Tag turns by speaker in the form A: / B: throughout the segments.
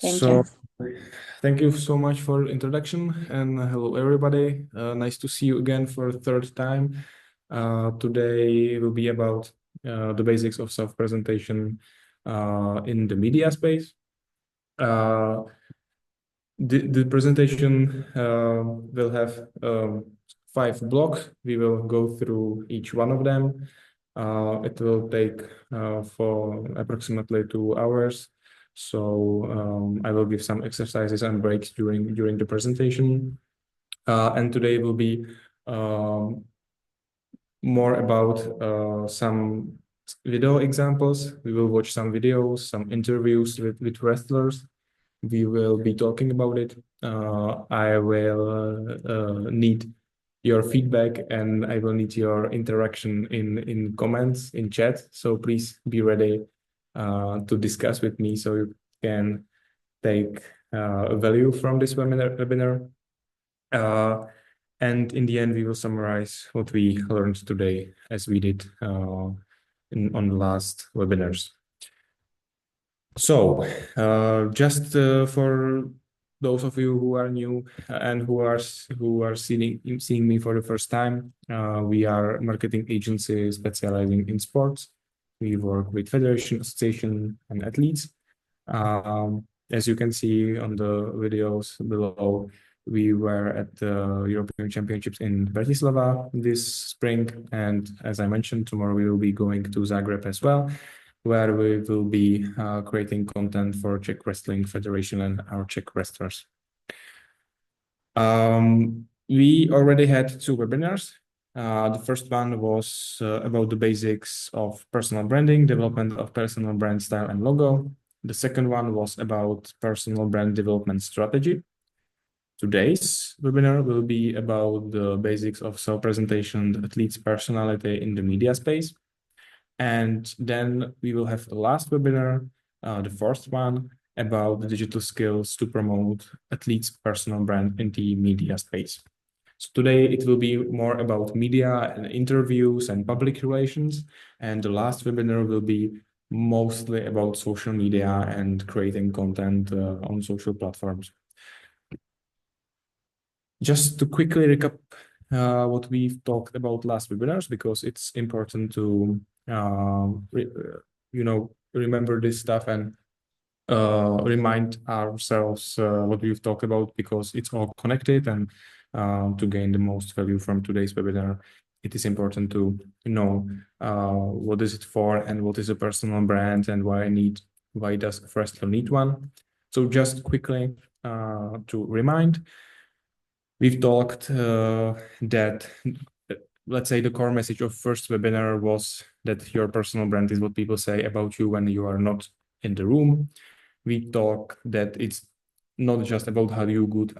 A: Thank
B: So,
A: you.
B: thank you so much for the introduction, and hello everybody. Nice to see you again for a third time. Today will be about the basics of self-presentation in the media space. The presentation will have 5 blocks. We will go through each one of them. It will take for approximately 2 hours. So I will give some exercises and breaks during the presentation. And today will be more about some video examples. We will watch some videos, some interviews with wrestlers. We will be talking about it. I will need your feedback, and I will need your interaction in comments, in chat. So please be ready to discuss with me so you can take value from this webinar. And in the end, we will summarize what we learned today, as we did on the last webinars. So, just for those of you who are new and who are seeing me for the first time, we are a marketing agency specializing in sports. We work with federation, association, and athletes. As you can see on the videos below, we were at the European Championships in Bratislava this spring, and as I mentioned, tomorrow we will be going to Zagreb as well, where we will be creating content for Czech Wrestling Federation and our Czech wrestlers. We already had 2 webinars. The first one was about the basics of personal branding, development of personal brand style and logo. The second one was about personal brand development strategy. Today's webinar will be about the basics of self-presentation, the athlete's personality in the media space. And then we will have the last webinar, the fourth one, about the digital skills to promote athlete's personal brand in the media space. So today it will be more about media and interviews and public relations. And the last webinar will be mostly about social media and creating content on social platforms. Just to quickly recap what we've talked about last webinars, because it's important to remember this stuff and remind ourselves what we've talked about, because it's all connected, and to gain the most value from today's webinar, it is important to know what is it for and what is a personal brand and why does a wrestler need one. So just quickly to remind, we've talked that, let's say, the core message of first webinar was that your personal brand is what people say about you when you are not in the room. We talk that it's not just about how good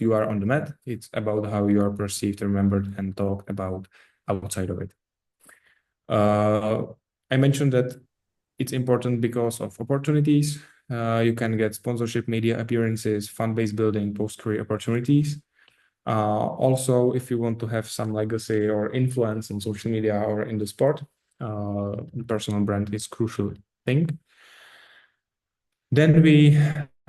B: you are on the mat. It's about how you are perceived, remembered, and talked about outside of it. I mentioned that it's important because of opportunities. You can get sponsorship, media appearances, fan-based building, post-career opportunities. Also, if you want to have some legacy or influence on social media or in the sport, personal brand is a crucial thing. Then we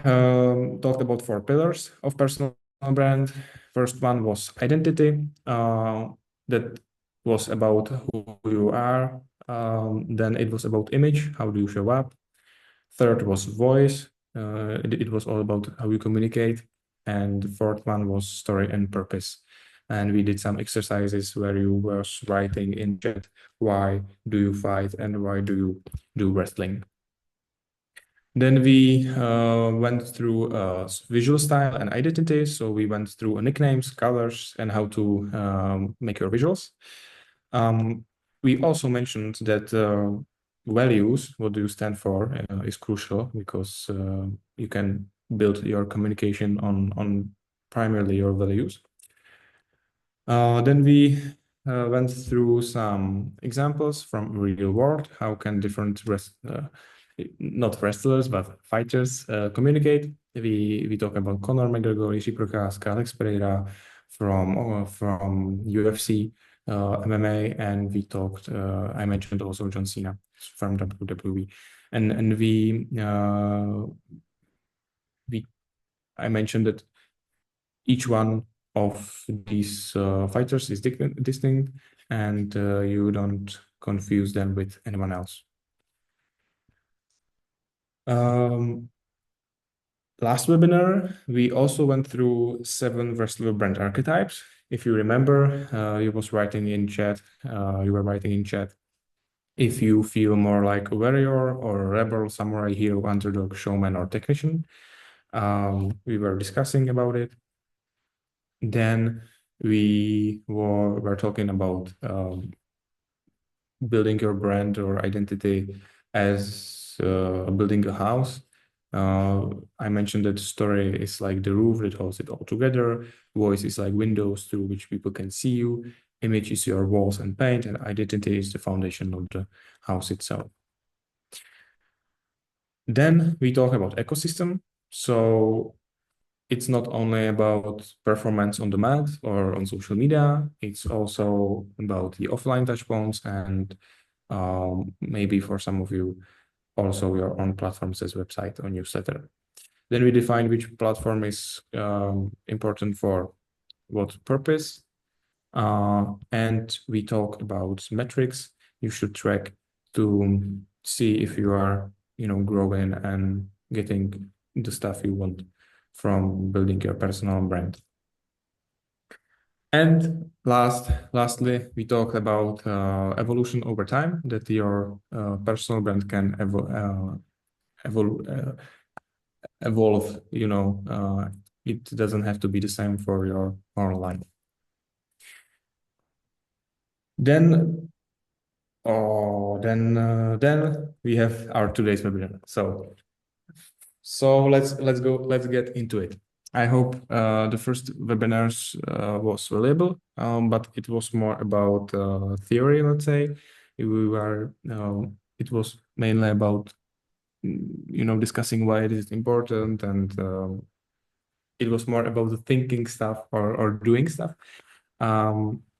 B: talked about 4 pillars of personal brand. First one was identity. That was about who you are. Then it was about image, how do you show up. Third was voice. It was all about how you communicate. And the fourth one was story and purpose. And we did some exercises where you were writing in chat, why do you fight and why do you do wrestling? Then we went through visual style and identity. So we went through nicknames, colors, and how to make your visuals. We also mentioned that values, what do you stand for, is crucial, because you can build your communication on primarily your values. Then we went through some examples from real world. How can different not wrestlers but fighters communicate? We talk about Conor McGregor, Ishii Prokaska, Alex Pereira from UFC, MMA, and we talked. I mentioned also John Cena from WWE, and we I mentioned that each one of these fighters is distinct, and you don't confuse them with anyone else. Last webinar, we also went through 7 versatile brand archetypes. If you remember, you were writing in chat, if you feel more like a warrior or a rebel, samurai, hero, underdog, showman, or technician. We were discussing about it. Then we were talking about building your brand or identity as building a house. I mentioned that story is like the roof that holds it all together. Voice is like windows through which people can see you. Image is your walls and paint, and identity is the foundation of the house itself. Then we talk about ecosystem. So it's not only about performance on demand or on social media, it's also about the offline touchpoints and maybe for some of you, also your own platforms as website or newsletter. Then we define which platform is important for what purpose. And we talk about metrics you should track to see if you are, growing and getting the stuff you want from building your personal brand. And lastly, we talked about evolution over time, that your personal brand can evolve, it doesn't have to be the same for your whole life. Then we have our today's webinar. So let's get into it. I hope the first webinars was valuable, but it was more about theory, let's say. It was mainly about, discussing why it is important, and it was more about the thinking stuff or doing stuff.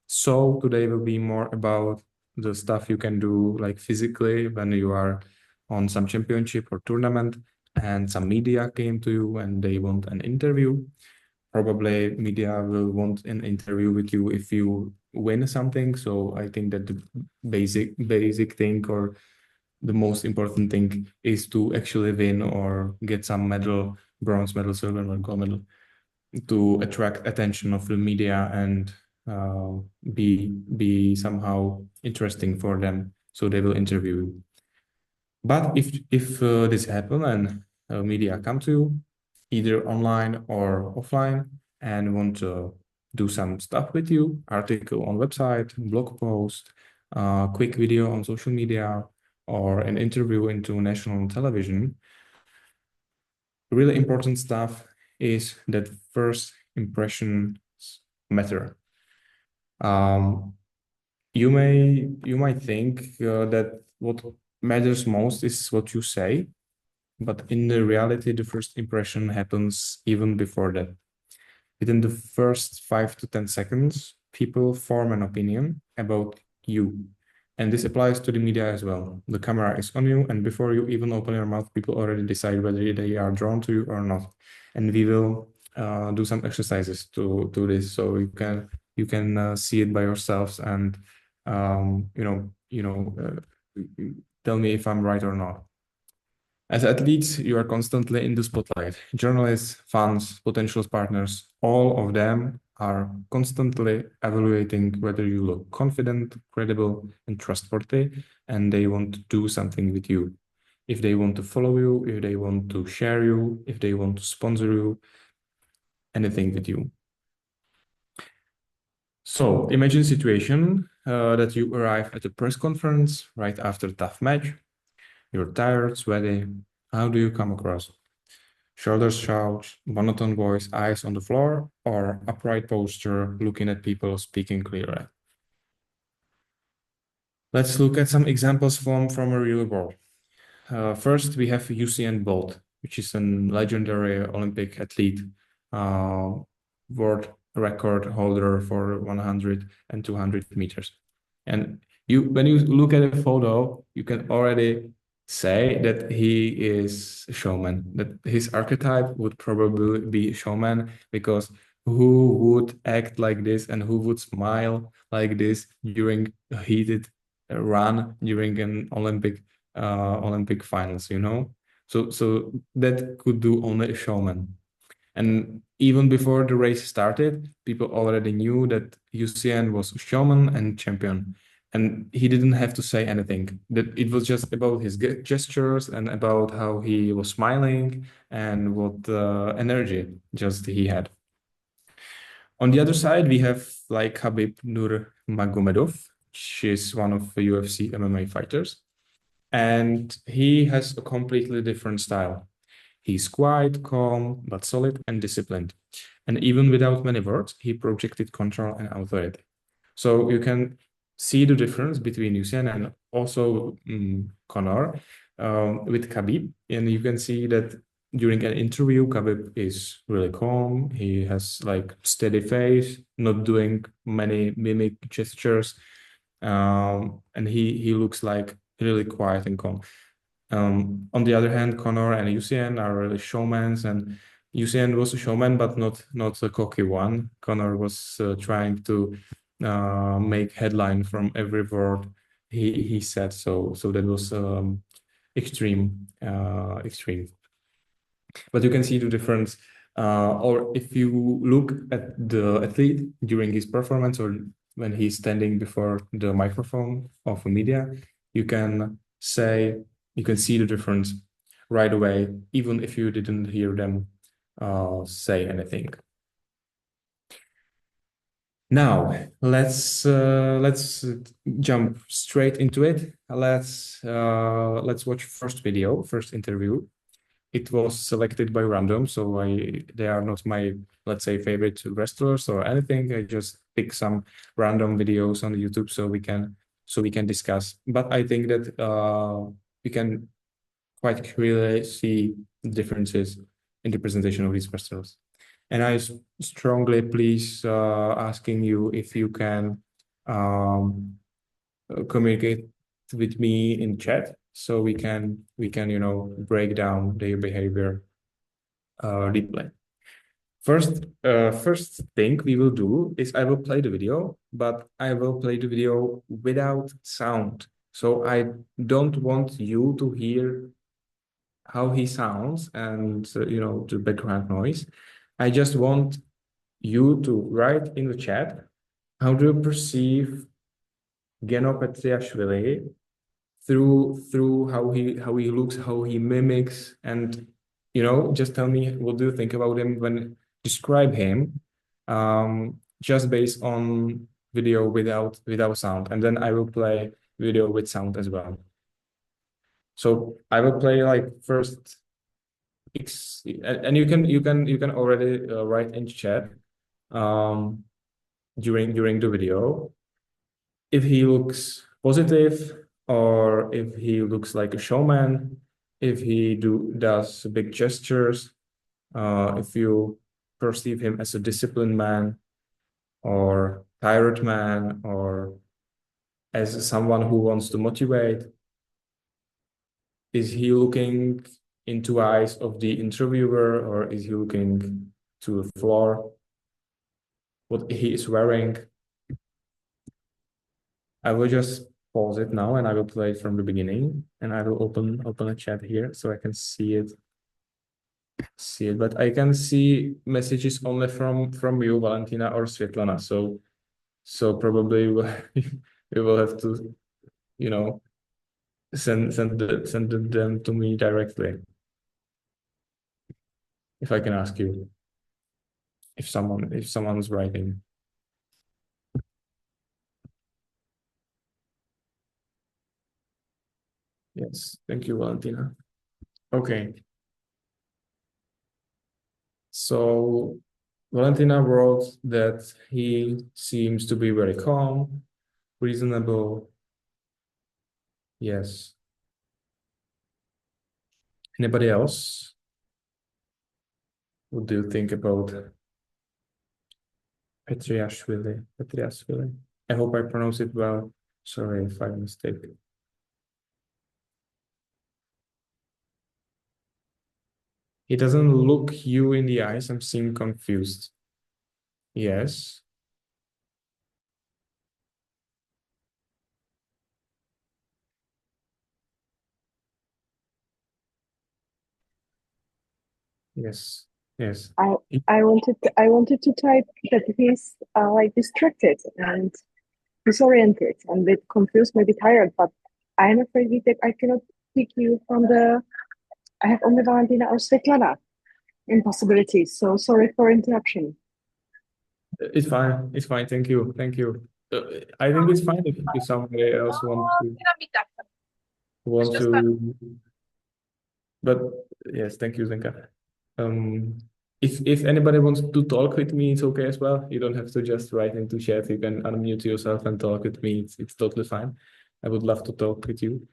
B: So today will be more about the stuff you can do like physically when you are on some championship or tournament and some media came to you and they want an interview. Probably media will want an interview with you if you win something. So I think that the basic thing or the most important thing is to actually win or get some medal, bronze medal, silver medal, gold medal, to attract attention of the media and be somehow interesting for them, so they will interview you. But if this happen and media come to you, either online or offline, and want to do some stuff with you, article on website, blog post, quick video on social media, or an interview into national television, really important stuff is that first impressions matter. You might think that what matters most is what you say, but in the reality, the first impression happens even before that. Within the first 5 to 10 seconds, people form an opinion about you. And this applies to the media as well. The camera is on you, and before you even open your mouth, people already decide whether they are drawn to you or not. And we will do some exercises to this, so you can see it by yourselves and tell me if I'm right or not. As athletes, you are constantly in the spotlight. Journalists, fans, potential partners, all of them are constantly evaluating whether you look confident, credible, and trustworthy, and they want to do something with you. If they want to follow you, if they want to share you, if they want to sponsor you, anything with you. So imagine a situation that you arrive at a press conference right after a tough match. You're tired, sweaty. How do you come across? Shoulders slouched, monotone voice, eyes on the floor, or upright posture, looking at people, speaking clearly? Let's look at some examples from a real world. First, we have Usain Bolt, which is a legendary Olympic athlete, world record holder for 100 and 200 meters. And when you look at a photo, you can already say that he is a showman, that his archetype would probably be a showman, because who would act like this and who would smile like this during a heated run during an Olympic finals, you know? So that could do only a showman. And even before the race started, people already knew that Usain was a showman and champion. And he didn't have to say anything. That it was just about his gestures and about how he was smiling and what energy just he had. On the other side, we have like Khabib Nurmagomedov. She's one of the UFC MMA fighters. And he has a completely different style. He's quiet, calm, but solid and disciplined. And even without many words, he projected control and authority. So you can see the difference between Usain and also Conor with Khabib. And you can see that during an interview, Khabib is really calm. He has like steady face, not doing many mimic gestures. And he looks like really quiet and calm. On the other hand, Conor and Usain are really showmen, and Usain was a showman, but not a cocky one. Conor was trying to make headline from every word he said. So that was extreme. But you can see the difference. Or if you look at the athlete during his performance or when he's standing before the microphone of a media, you can see the difference right away, even if you didn't hear them say anything. Now let's jump straight into it. Let's watch first interview. It was selected by random, so they are not my, let's say, favorite wrestlers or anything. I just pick some random videos on YouTube so we can discuss. But I think that we can quite clearly see differences in the presentation of these wrestlers. And I strongly please asking you if you can communicate with me in chat so we can break down their behavior deeply. First thing we will do is I will play the video, but I will play the video without sound. So I don't want you to hear how he sounds and the background noise. I just want you to write in the chat, how do you perceive Geno Petriashvili through how he looks, how he mimics, and just tell me what do you think about him when describe him, just based on video without sound, and then I will play video with sound as well. So I will play like first, and you can already write in chat during the video if he looks positive or if he looks like a showman, if he does big gestures, if you perceive him as a disciplined man or tired man, or as someone who wants to motivate. Is he looking into eyes of the interviewer, or is he looking to the floor? What he is wearing? I will just pause it now and I will play it from the beginning, and I will open a chat here so I can see it. But I can see messages only from you, Valentina or Svetlana. So probably we will have to, send them to me directly. If I can ask you, if someone's writing. Yes, thank you, Valentina. Okay. So Valentina wrote that he seems to be very calm, reasonable. Yes. Anybody else? What do you think about Petriashvili? I hope I pronounce it well. Sorry if I mistake. He doesn't look you in the eyes and seem confused. Yes. Yes. Yes.
A: I wanted to type that he's like distracted and disoriented and a bit confused, maybe tired, but I'm afraid that I cannot pick you from the. I have only Valentina or Svetlana in possibilities. So sorry for interruption.
B: It's fine. It's fine. Thank you. Thank you. I think it's fine if somebody else wants to. But yes, thank you, Zenka. If anybody wants to talk with me, it's okay as well. You don't have to just write into chat. You can unmute yourself and talk with me. It's totally fine. I would love to talk with you.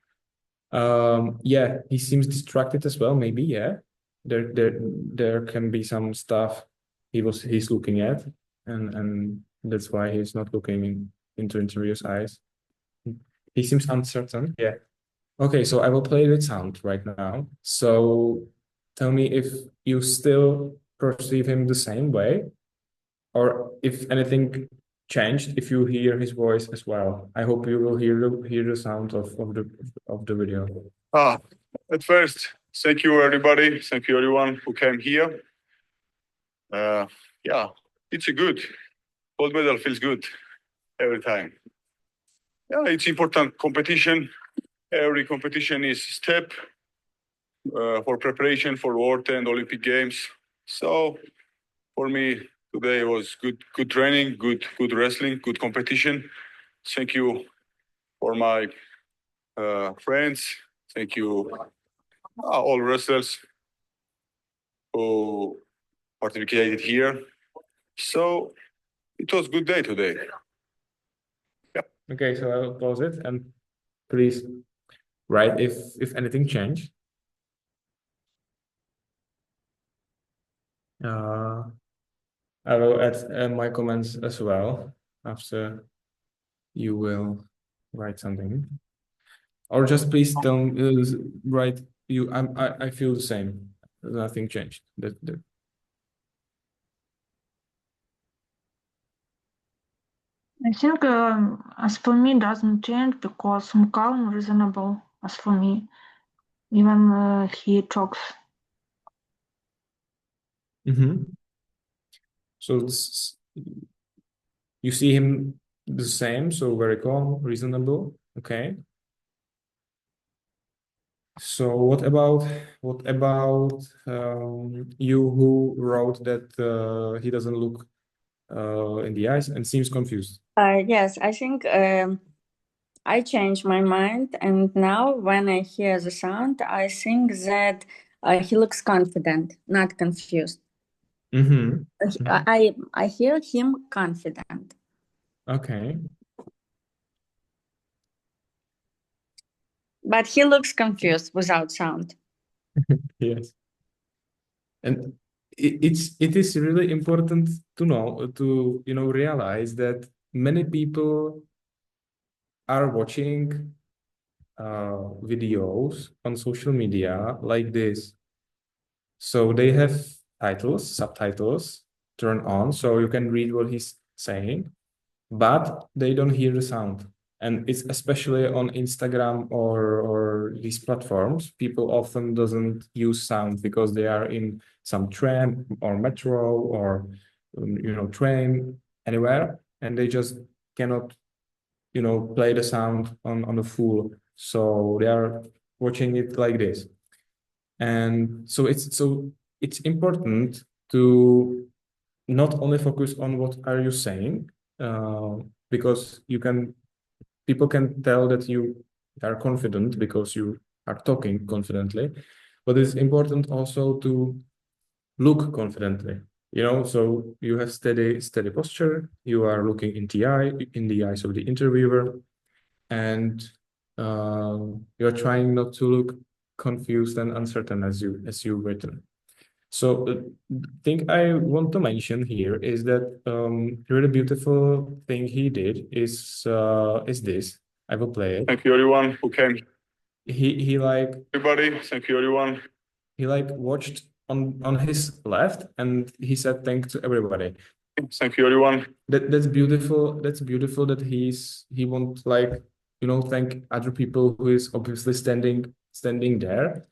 B: Yeah, he seems distracted as well. Maybe, yeah. There can be some stuff he's looking at, and that's why he's not looking into interviewer's eyes. He seems uncertain. Yeah. Okay, so I will play with sound right now. So tell me if you still perceive him the same way, or if anything changed, if you hear his voice as well. I hope you will hear the sound of the video.
C: At first, thank you everybody. Thank you everyone who came here. Yeah, it's a good. Gold medal feels good every time. Yeah, it's important competition. Every competition is step for preparation for World and Olympic Games. So for me today was good training, good wrestling, good competition. Thank you for my friends. Thank you all wrestlers who participated here. So it was a good day today. Yeah.
B: Okay, so I'll pause it and please write if anything changed. I will add my comments as well after you will write something, or just please don't write you. I feel the same. Nothing changed.
D: I think as for me doesn't change because I'm calm, reasonable as for me. Even he talks.
B: So you see him the same, so very calm, reasonable. Okay. So what about you who wrote that he doesn't look in the eyes and seems confused?
E: Yes, I think I changed my mind, and now when I hear the sound, I think that he looks confident, not confused. I hear him confident.
B: Okay.
E: But he looks confused without sound.
B: Yes. And it is really important to know, to realize that many people are watching videos on social media like this. So they have subtitles turned on, so you can read what he's saying, but they don't hear the sound. And it's especially on Instagram or these platforms, people often doesn't use sound because they are in some tram or metro or train anywhere, and they just cannot play the sound on the full. So they are watching it like this. And so it's important to not only focus on what are you saying, because people can tell that you are confident because you are talking confidently, but it's important also to look confidently. So you have steady posture. You are looking in the eyes of the interviewer, and you're trying not to look confused and uncertain as you've written. So the thing I want to mention here is that really beautiful thing he did is this. I will play it.
C: Thank you everyone who came.
B: He
C: Everybody, thank you everyone.
B: He watched on his left, and he said thanks to everybody.
C: Thank you, everyone.
B: That's beautiful. That's beautiful that he won't, like, thank other people who is obviously standing there.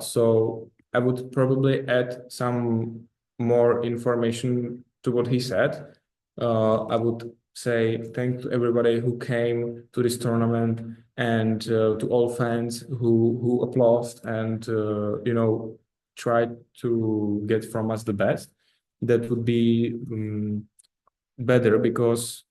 B: So I would probably add some more information to what he said. I would say thank to everybody who came to this tournament, and to all fans who applauded and tried to get from us the best. That would be better, because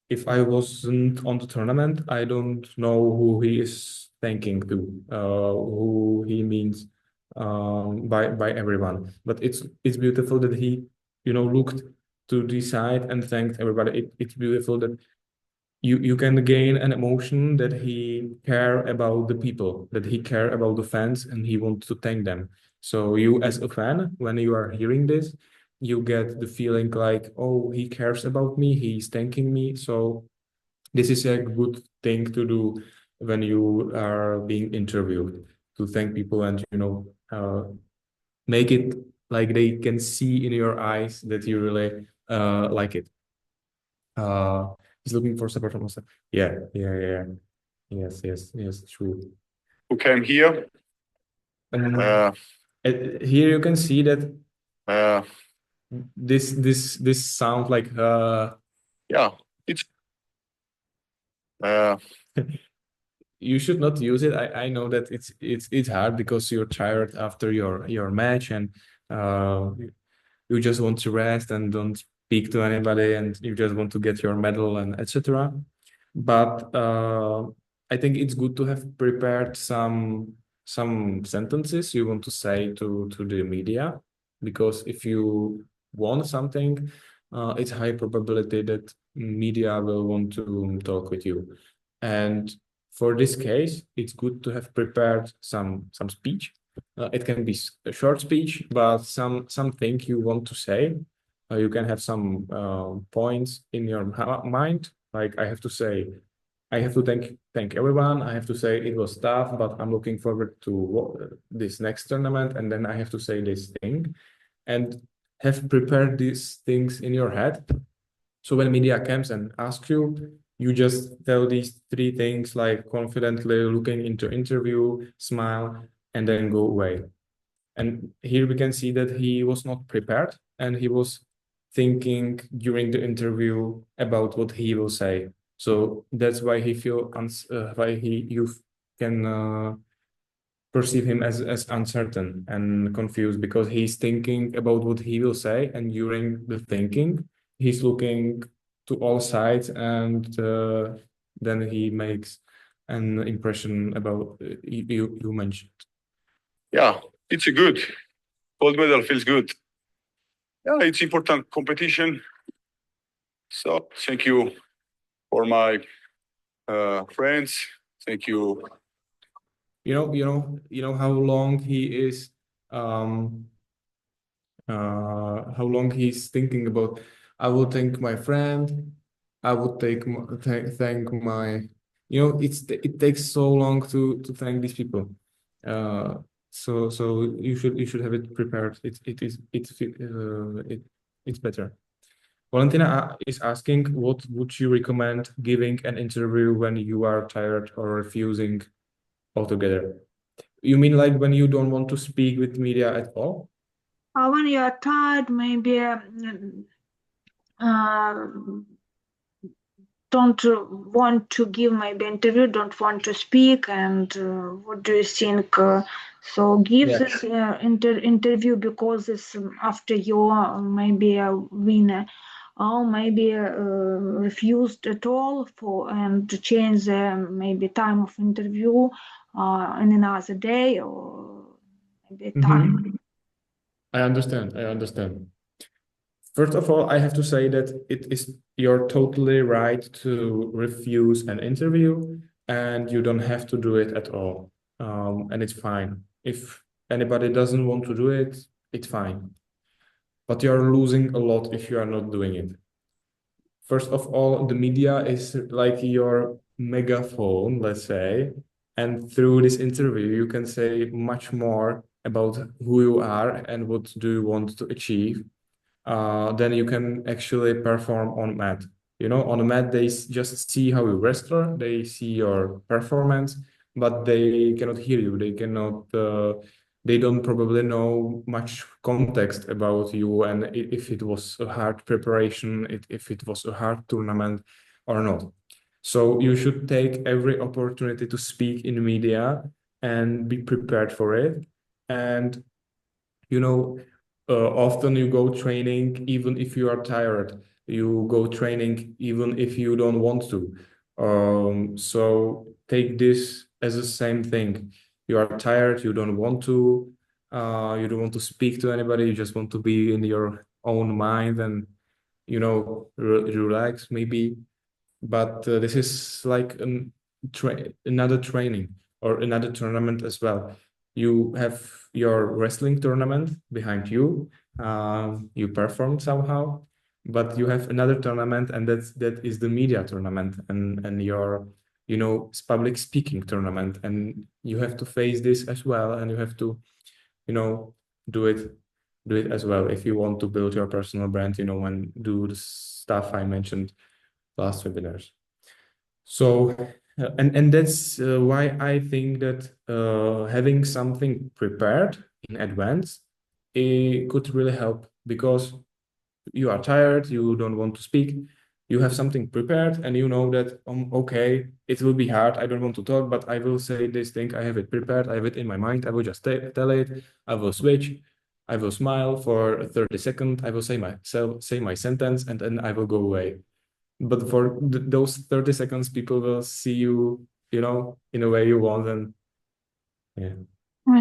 B: if I wasn't on the tournament, I don't know who he is thanking to, who he means by everyone. But it's beautiful that he looked to the side and thanked everybody. It's beautiful that you can gain an emotion that he care about the people, that he care about the fans, and he wants to thank them. So you as a fan, when you are hearing this, you get the feeling like, oh, he cares about me, he's thanking me. So this is a good thing to do when you are being interviewed, to thank people and make it like they can see in your eyes that you really like it. He's looking for support from us. Yeah. Yes, true.
C: Who came here?
B: Here you can see that this sound like
C: yeah, it's
B: you should not use it. I know that it's hard because you're tired after your match, and you just want to rest and don't speak to anybody, and you just want to get your medal and etc. But I think it's good to have prepared some sentences you want to say to the media, because if you want something, it's high probability that media will want to talk with you. And for this case, it's good to have prepared some speech. It can be a short speech, but something you want to say. You can have some points in your mind, like I have to thank everyone. I have to say it was tough, but I'm looking forward to this next tournament, and then I have to say this thing, and have prepared these things in your head. So when media comes and asks you, you just tell these three things, like confidently looking into interview, smile, and then go away. And here we can see that he was not prepared, and he was thinking during the interview about what he will say. So that's why he you can perceive him as uncertain and confused, because he's thinking about what he will say, and during the thinking, he's looking to all sides, and then he makes an impression about you mentioned.
C: Yeah, it's a good gold medal. Feels good. Yeah, it's important competition. So thank you for my friends. Thank you.
B: You know how long he is how long he's thinking about, I will thank my friend, I would thank my, it takes so long to thank these people. So you should have it prepared. It's better. Valentina is asking, what would you recommend giving an interview when you are tired or refusing altogether? You mean like when you don't want to speak with media at all?
D: When you are tired, maybe don't want to give maybe interview, don't want to speak, and what do you think? So give this interview because it's after you maybe a winner, or maybe refused at all and to change the maybe time of interview in another day, or maybe time.
B: I understand. First of all, I have to say that you're totally right to refuse an interview, and you don't have to do it at all. And it's fine. If anybody doesn't want to do it, it's fine. But you're losing a lot if you are not doing it. First of all, the media is like your megaphone, let's say, and through this interview, you can say much more about who you are and what do you want to achieve, then you can actually perform on mat. You know, on a mat, they just see how you wrestle, they see your performance, but they cannot hear you. They cannot, they don't probably know much context about you and if it was a hard preparation, if it was a hard tournament or not. So you should take every opportunity to speak in media and be prepared for it. And, you know, often you go training even if you are tired. You go training even if you don't want to. So take this as the same thing. You are tired, you don't want to speak to anybody, you just want to be in your own mind and, you know, relax maybe. But this is like another training or another tournament as well. You have your wrestling tournament behind you. You perform somehow, but you have another tournament, and that is the media tournament and your, you know, public speaking tournament, and you have to face this as well, and you have to, you know, do it as well if you want to build your personal brand, you know, and do the stuff I mentioned last webinars. So, and that's why I think that having something prepared in advance, it could really help, because you are tired, you don't want to speak, you have something prepared, and you know that, okay, it will be hard, I don't want to talk, but I will say this thing, I have it prepared, I have it in my mind, I will just tell it, I will switch, I will smile for 30 seconds, I will say my sentence, and then I will go away. But for those 30 seconds, people will see you, you know, in a way you want. And yeah.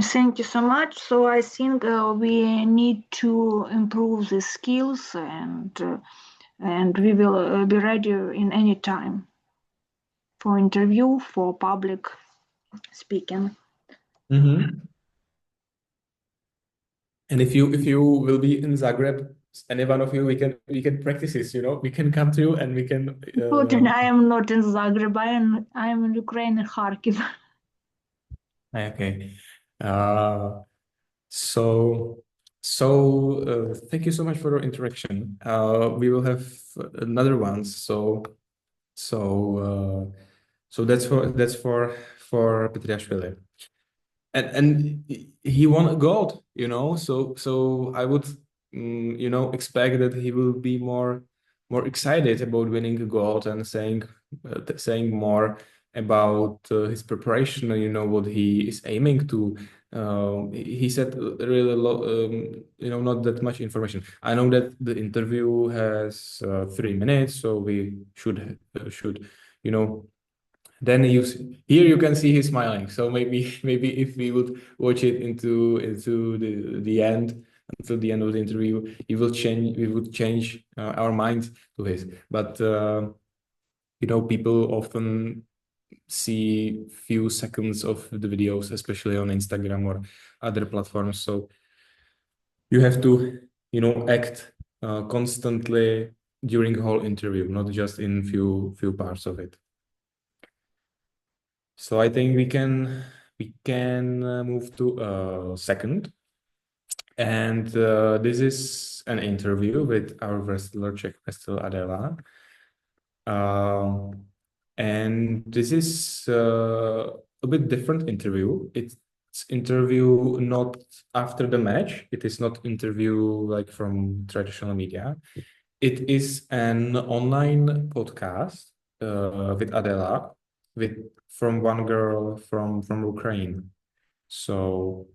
D: Thank you so much. So I think we need to improve the skills, and we will be ready in any time for interview, for public speaking.
B: Mm-hmm. And if you will be in Zagreb, any one of you, we can practice this, you know, we can come to you and we can.
D: But I am not in Zagreb. I am in Ukraine, in Kharkiv.
B: Okay. So thank you so much for your interaction. We will have another one. So that's for Petriashvili. And he won a gold, you know, so I would you know, expect that he will be more excited about winning a gold and saying more about his preparation, and, you know, what he is aiming to. He said really you know, not that much information. I know that the interview has 3 minutes, so we should you know. Then here you can see he's smiling. So maybe if we would watch it into the end, until the end of the interview, we would change our mind to his. But you know, people often see few seconds of the videos, especially on Instagram or other platforms. So you have to, you know, act constantly during the whole interview, not just in few parts of it. So I think we can move to second, and this is an interview with our wrestler, Czech wrestler Adela, and this is a bit different interview. It's interview not after the match. It is not interview like from traditional media. It is an online podcast with Adela, from one girl from Ukraine. So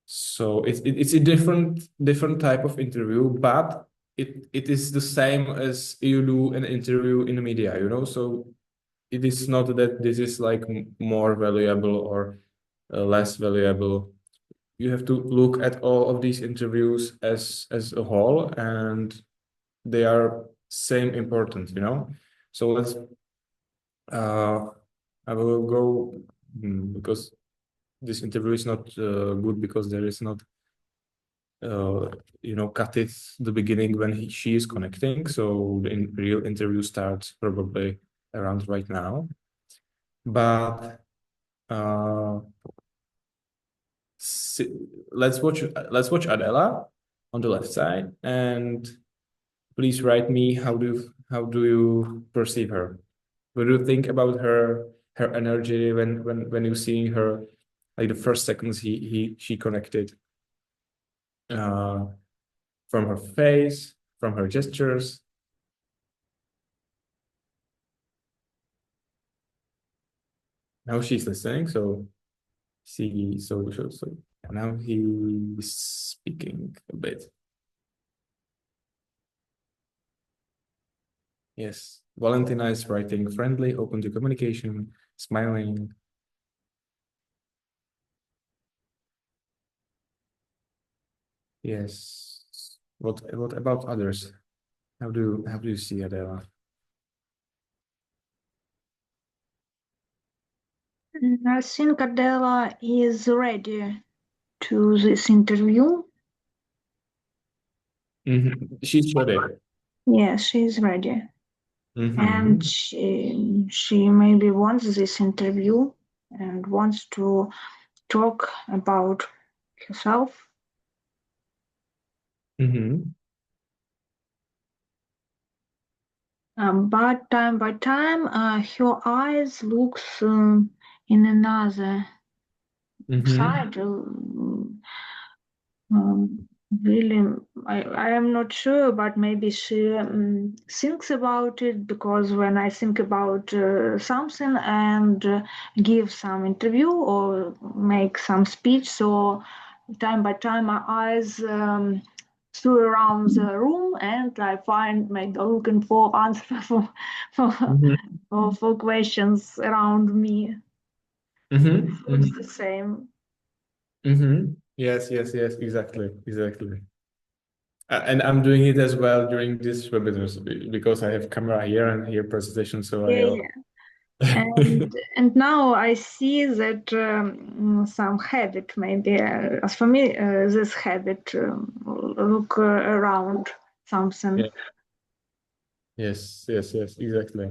B: it's a different type of interview, but it is the same as you do an interview in the media, you know. So it is not that this is like more valuable or less valuable. You have to look at all of these interviews as a whole, and they are same important, you know. So let's I will go because this interview is not good, because there is not you know, cut it the beginning when she is connecting. So the real interview starts probably around right now. But let's watch Adela on the left side, and please write me how do you perceive her? What do you think about her energy when you seeing her, like the first seconds she connected, from her face, from her gestures? Now she's listening, so now he's speaking a bit. Yes, Valentina is writing friendly, open to communication, smiling. Yes. What about others? How do you see Adela?
D: I think Adela is ready to this interview.
B: She's ready.
D: Yes, she's ready.
B: Mhm.
D: And she maybe wants this interview and wants to talk about herself.
B: Mhm.
D: But time by time, her eyes looks in another
B: Mhm.
D: side. Really, I am not sure, but maybe she thinks about it, because when I think about something and give some interview or make some speech, so time by time my eyes through around the room and I find maybe looking for answers for questions around me.
B: Mhm.
D: It's the same.
B: Mhm. Yes, exactly. And I'm doing it as well during this webinars because I have camera here and here presentation, so
D: Yeah. And now I see that some habit, maybe as for me, this habit look around something.
B: Yeah. Yes, exactly.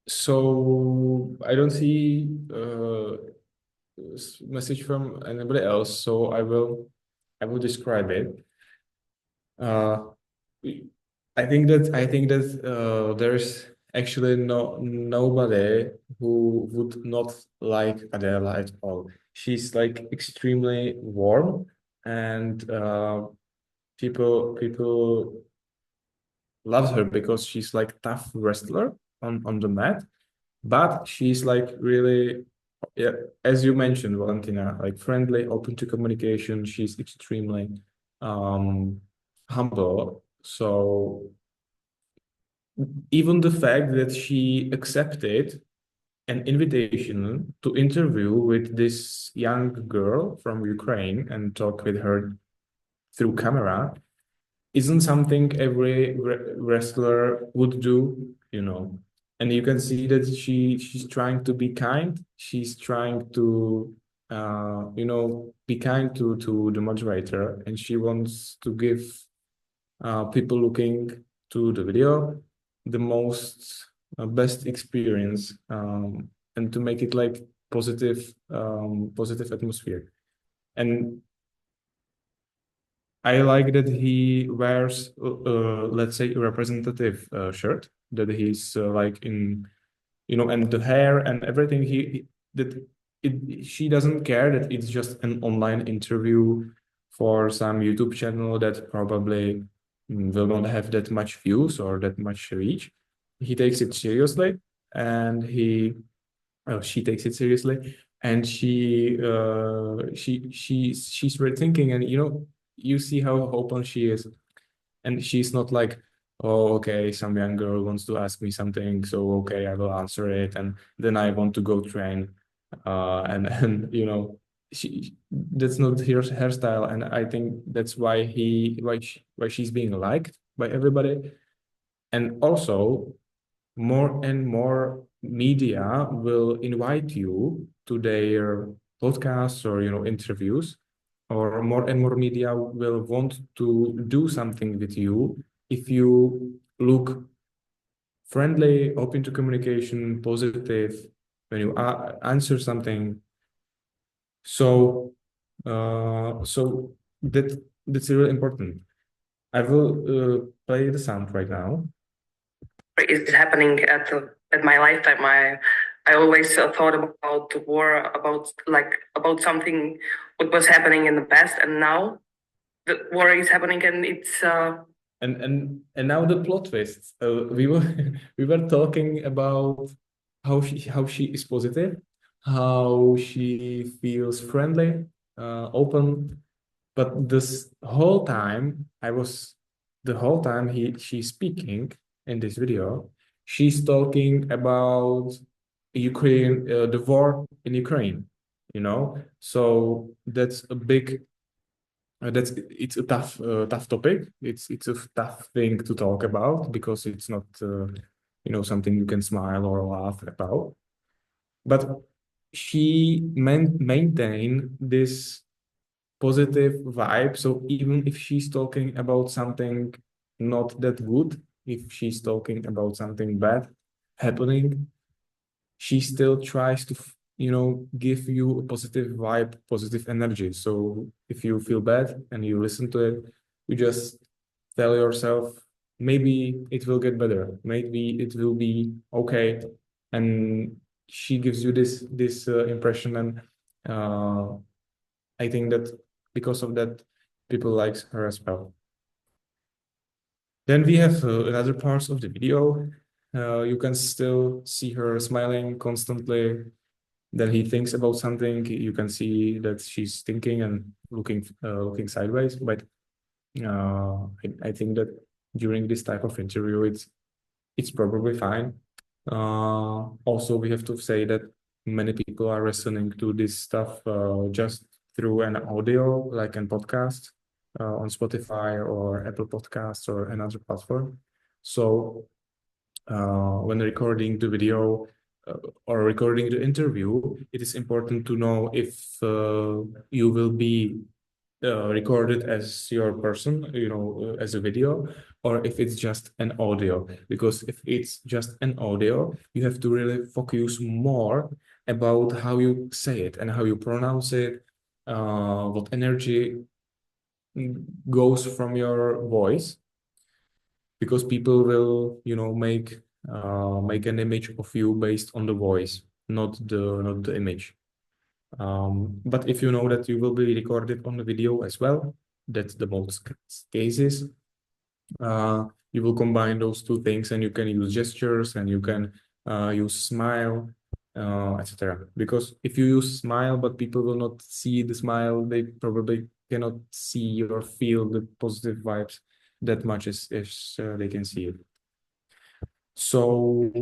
B: So I don't see message from anybody else, so I will describe it. I think that there's actually nobody who would not like Adela at all. She's like extremely warm, and people loves her because she's like tough wrestler on the mat, but she's like really, yeah, as you mentioned, Valentina, like friendly, open to communication. She's extremely humble. So even the fact that she accepted an invitation to interview with this young girl from Ukraine and talk with her through camera isn't something every wrestler would do, you know. And you can see that she's trying to be kind. She's trying to be kind to the moderator, and she wants to give people looking to the video the most best experience, and to make it like positive atmosphere. And I like that he wears, let's say, a representative shirt, that he's like in, and the hair and everything. She doesn't care that it's just an online interview for some YouTube channel that probably will not have that much views or that much reach. He takes it seriously, and she takes it seriously, and she's rethinking, and you see how open she is, and she's not like, oh, okay, some young girl wants to ask me something, so okay, I will answer it, and then I want to go train, and that's not her style, and I think that's why she's being liked by everybody. And also, more and more media will invite you to their podcasts or interviews, or more and more media will want to do something with you if you look friendly, open to communication, positive, when you answer something, So, that's really important. I will play the sound right now.
F: Is happening at my lifetime. I always thought about the war, about something what was happening in the past, and now the war is happening, and it's
B: And now the plot twists. We were talking about how she is positive, how she feels friendly, open, but this whole time she's speaking in this video, she's talking about Ukraine, the war in Ukraine, you know. So that's a big. It's a tough topic. It's a tough thing to talk about because it's not something you can smile or laugh about. But she maintained this positive vibe. So even if she's talking about something not that good, if she's talking about something bad happening, she still tries to give you a positive vibe, positive energy. So if you feel bad and you listen to it, you just tell yourself, maybe it will get better, maybe it will be okay. And she gives you this impression, and I think that because of that, people like her as well. Then we have another parts of the video. You can still see her smiling constantly. Then he thinks about something. You can see that she's thinking and looking sideways. But I think that during this type of interview, it's probably fine. Also, we have to say that many people are listening to this stuff just through an audio, like a podcast on Spotify or Apple Podcasts or another platform. So when recording the video or recording the interview, it is important to know if you will be recorded as your person, as a video, or if it's just an audio. Because if it's just an audio, you have to really focus more about how you say it and how you pronounce it, what energy goes from your voice, because people will, make an image of you based on the voice, not the image. But if you know that you will be recorded on the video as well, that's the most cases. You will combine those two things, and you can use gestures, and you can use smile, etc. Because if you use smile, but people will not see the smile, they probably cannot see or feel the positive vibes that much as they can see it. So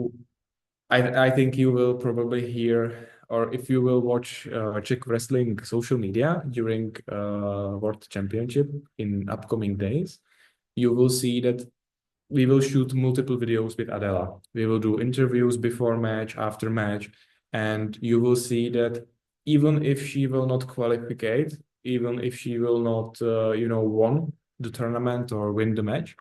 B: I think you will probably hear, or if you will watch Czech wrestling social media during World Championship in upcoming days, you will see that we will shoot multiple videos with Adela. We will do interviews before match, after match, and you will see that even if she will not qualify, even if she will not, won the tournament or win the match,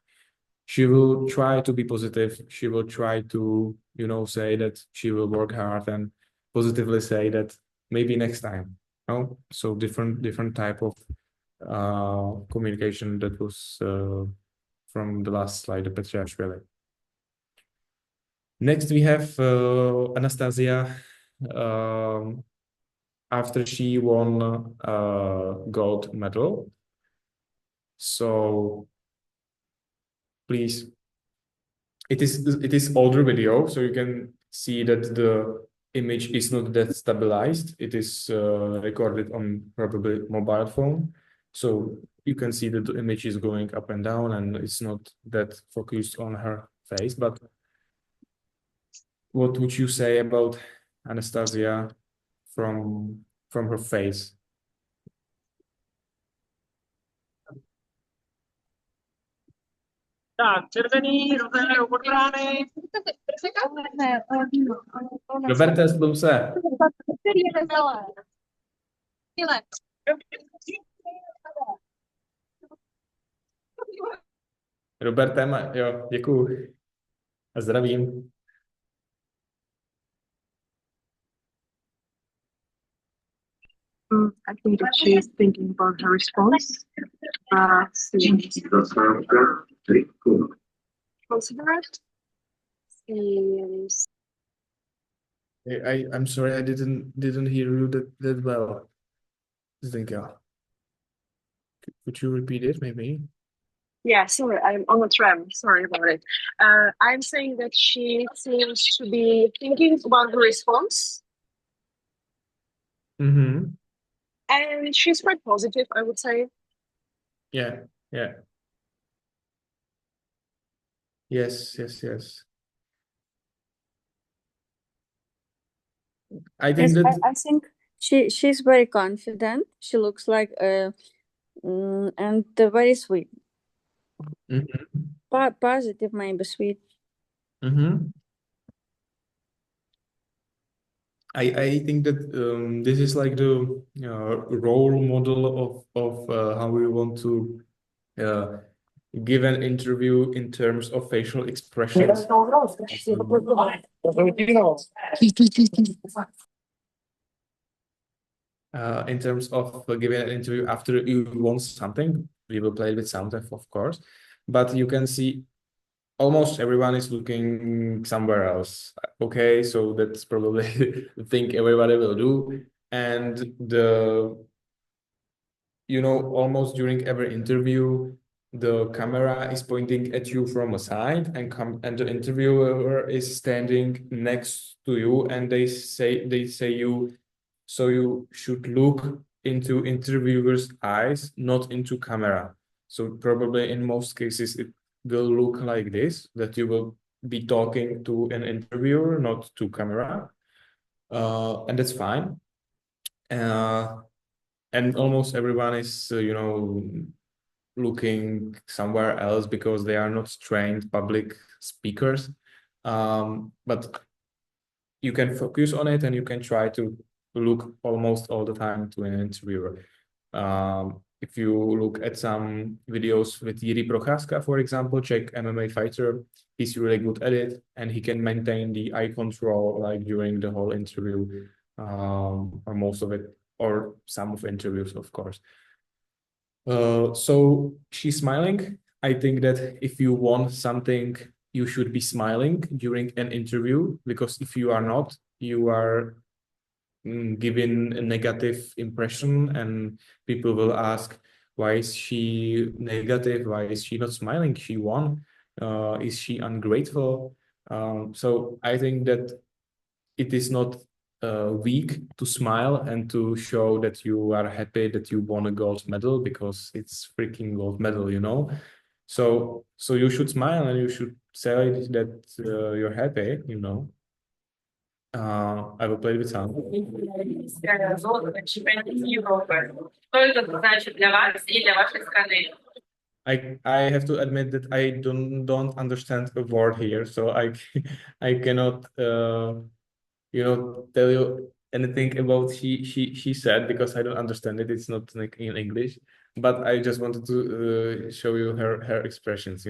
B: she will try to be positive. She will try to, say that she will work hard and positively say that maybe next time. So different type of communication. That was from the last slide, the Petriashvili. Next, we have Anastasia. After she won gold medal. So please, it is older video, so you can see that the image is not that stabilized. It is recorded on probably mobile phone, so you can see that the image is going up and down, and it's not that focused on her face. But what would you say about Anastasia from her face?
G: Tak, červený, rudé, od brány.
B: Roberte, zblum se. Roberte, jo, děkuju. A zdravím.
A: I think that she's thinking about her response. Considerate.
B: I'm sorry, I didn't hear you that well. Zdenka. Could you repeat it, maybe?
A: Yeah, sorry, I'm on the tram. Sorry about it. I'm saying that she seems to be thinking about her response,
B: Mm-hmm.
A: and she's quite positive, I would say.
B: Yeah. Yes. I think
E: Yes,
B: that
E: I think she's very confident. She looks like and very sweet. Positive, maybe sweet.
B: I think that this is like the role model of how we want to give an interview in terms of facial expressions. In terms of giving an interview after you won something, we will play with sound effects, of course, but you can see almost everyone is looking somewhere else. Okay, so that's probably the thing everybody will do. And almost during every interview, the camera is pointing at you from a side, and the interviewer is standing next to you, and they say you, so you should look into interviewer's eyes, not into camera. So probably in most cases it will look like this, that you will be talking to an interviewer, not to camera, and that's fine. And almost everyone is looking somewhere else because they are not trained public speakers, but you can focus on it and you can try to look almost all the time to an interviewer. If you look at some videos with Jiří Procházka, for example, Czech MMA fighter, he's really good at it, and he can maintain the eye control like during the whole interview, or most of it, or some of interviews, of course. So she's smiling. I think that if you want something, you should be smiling during an interview, because if you are not, you are giving a negative impression, and people will ask, why is she negative? Why is she not smiling? She won. Is she ungrateful? So I think that it is not weak to smile and to show that you are happy that you won a gold medal, because it's freaking gold medal, So you should smile and you should say that you're happy, I will play with sound. I have to admit that I don't understand a word here, so I cannot tell you anything about she said, because I don't understand it. It's not like in English, but I just wanted to show you her expressions,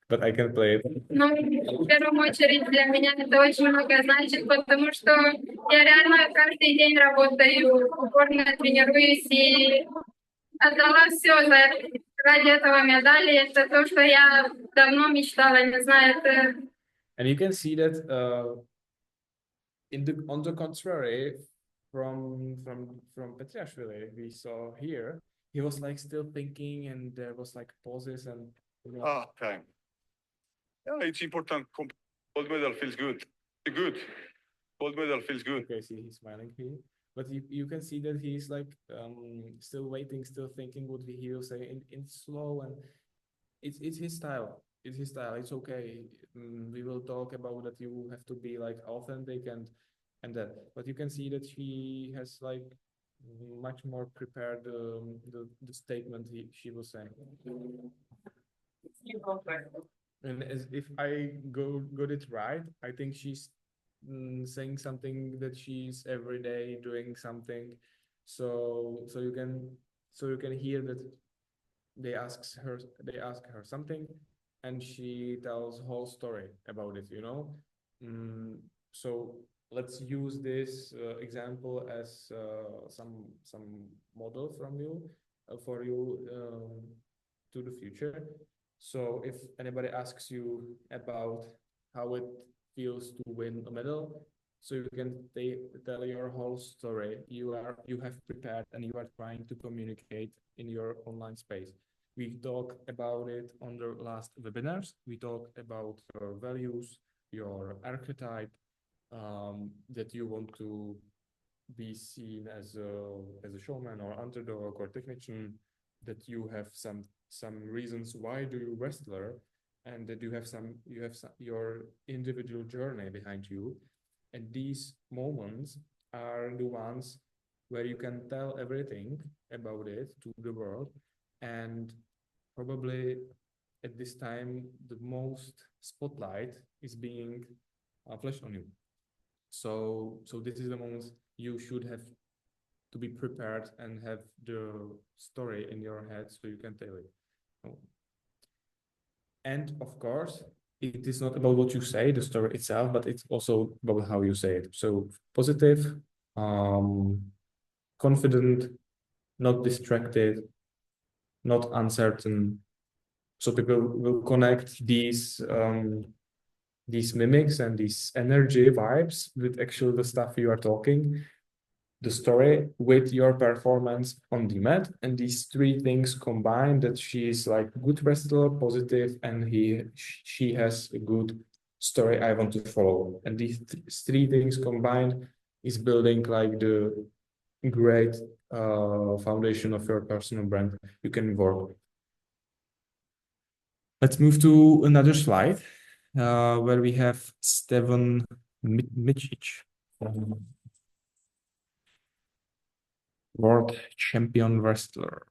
B: but I can play it.
H: Ну, в первую очередь для меня это очень много значит, потому что я реально каждый день работаю, упорно тренируюсь и отдала все ради этого медали. Это то, что я давно мечтала, не знаю, это...
B: And you can see that on the contrary, from Petriashvili, we saw here, he was like still thinking, and there was like pauses and
C: time. Yeah, it's important. Gold medal feels good. Gold medal feels good.
B: Okay, see, he's smiling here, but you can see that he's like still waiting, still thinking what he will say in slow, and it's his style. It's his style. It's okay. We will talk about that. You have to be like authentic and that, but you can see that he has like much more prepared the statement she was saying. And as if I got it right, I think she's saying something that she's every day doing something. So you can hear that they ask her something, and she tells whole story about it. So let's use this example as some model from you for you to the future. So if anybody asks you about how it feels to win a medal, so you can tell your whole story. You have prepared and you are trying to communicate in your online space. We talked about it on the last webinars. We talked about your values, your archetype, that you want to be seen as a showman or underdog or technician, that you have some reasons why do you wrestler, and that you have your individual journey behind you. And these moments are the ones where you can tell everything about it to the world. And probably at this time, the most spotlight is being flashed on you. So this is the moment you should have to be prepared and have the story in your head so you can tell it. And of course, it is not about what you say, the story itself, but it's also about how you say it. So positive, confident, not distracted, not uncertain. So people will connect these mimics and these energy vibes with actually the stuff you are talking, the story with your performance on the mat, and these three things combined, that she is like good wrestler, positive, and she has a good story I want to follow. And these three things combined is building like the great foundation of your personal brand you can work with. Let's move to another slide where we have Stevan Mičić, world champion wrestler.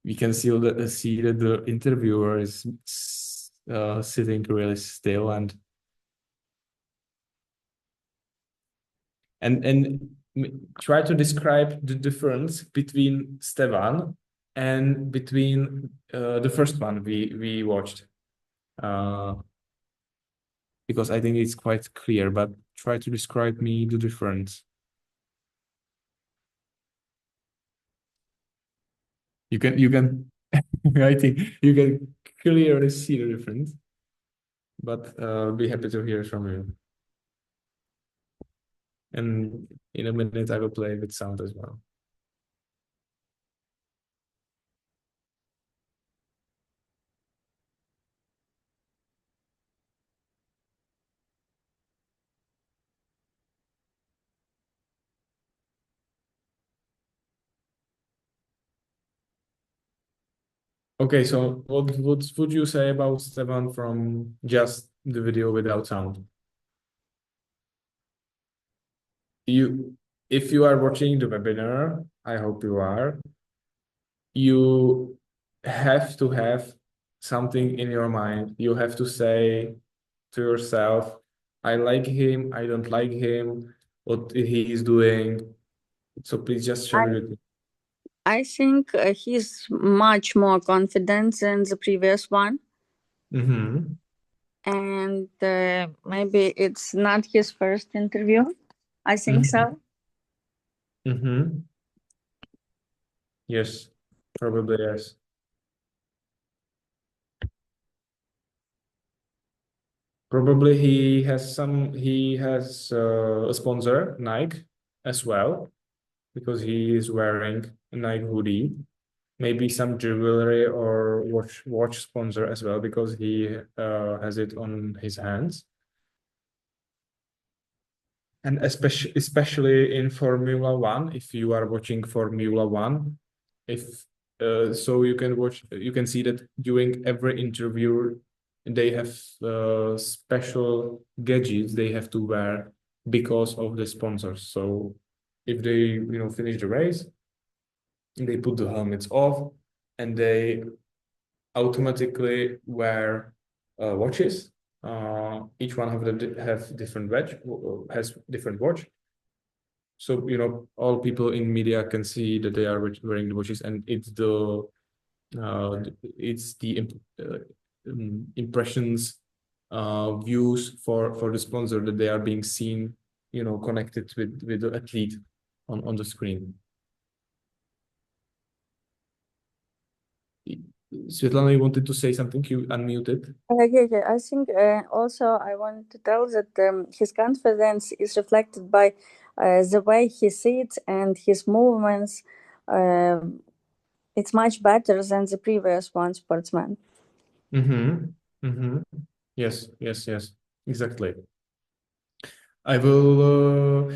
B: We can see that the interviewer is sitting really still and try to describe the difference between Stevan and between the first one we watched, because I think it's quite clear, but try to describe me the difference. You can I think you can clearly see the difference, but I'll be happy to hear from you. And in a minute I will play with sound as well. Okay, so what would you say about Stevan from just the video without sound? If you are watching the webinar, I hope you are, you have to have something in your mind. You have to say to yourself, I like him, I don't like him, what he is doing. So please just share it.
E: I think he's much more confident than the previous one.
B: Mm-hmm.
E: And maybe it's not his first interview. I think so.
B: Mm-hmm. Yes, probably yes. Probably he has a sponsor, Nike, as well, because he is wearing a Nike hoodie. Maybe some jewelry or watch sponsor as well, because he has it on his hands. And especially in Formula One, if you are watching Formula One, so you can see that during every interview they have special gadgets they have to wear because of the sponsors. So if they finish the race, they put the helmets off and they automatically wear watches. Each one of them has different watch. So all people in media can see that they are wearing the watches, and it's the impressions views for the sponsor, that they are being seen, you know, connected with the athlete on the screen. Svetlana, you wanted to say something? You unmuted.
E: Yeah. I think also I want to tell that his confidence is reflected by the way he sits and his movements. It's much better than the previous one sportsman.
B: Yes, exactly. I will,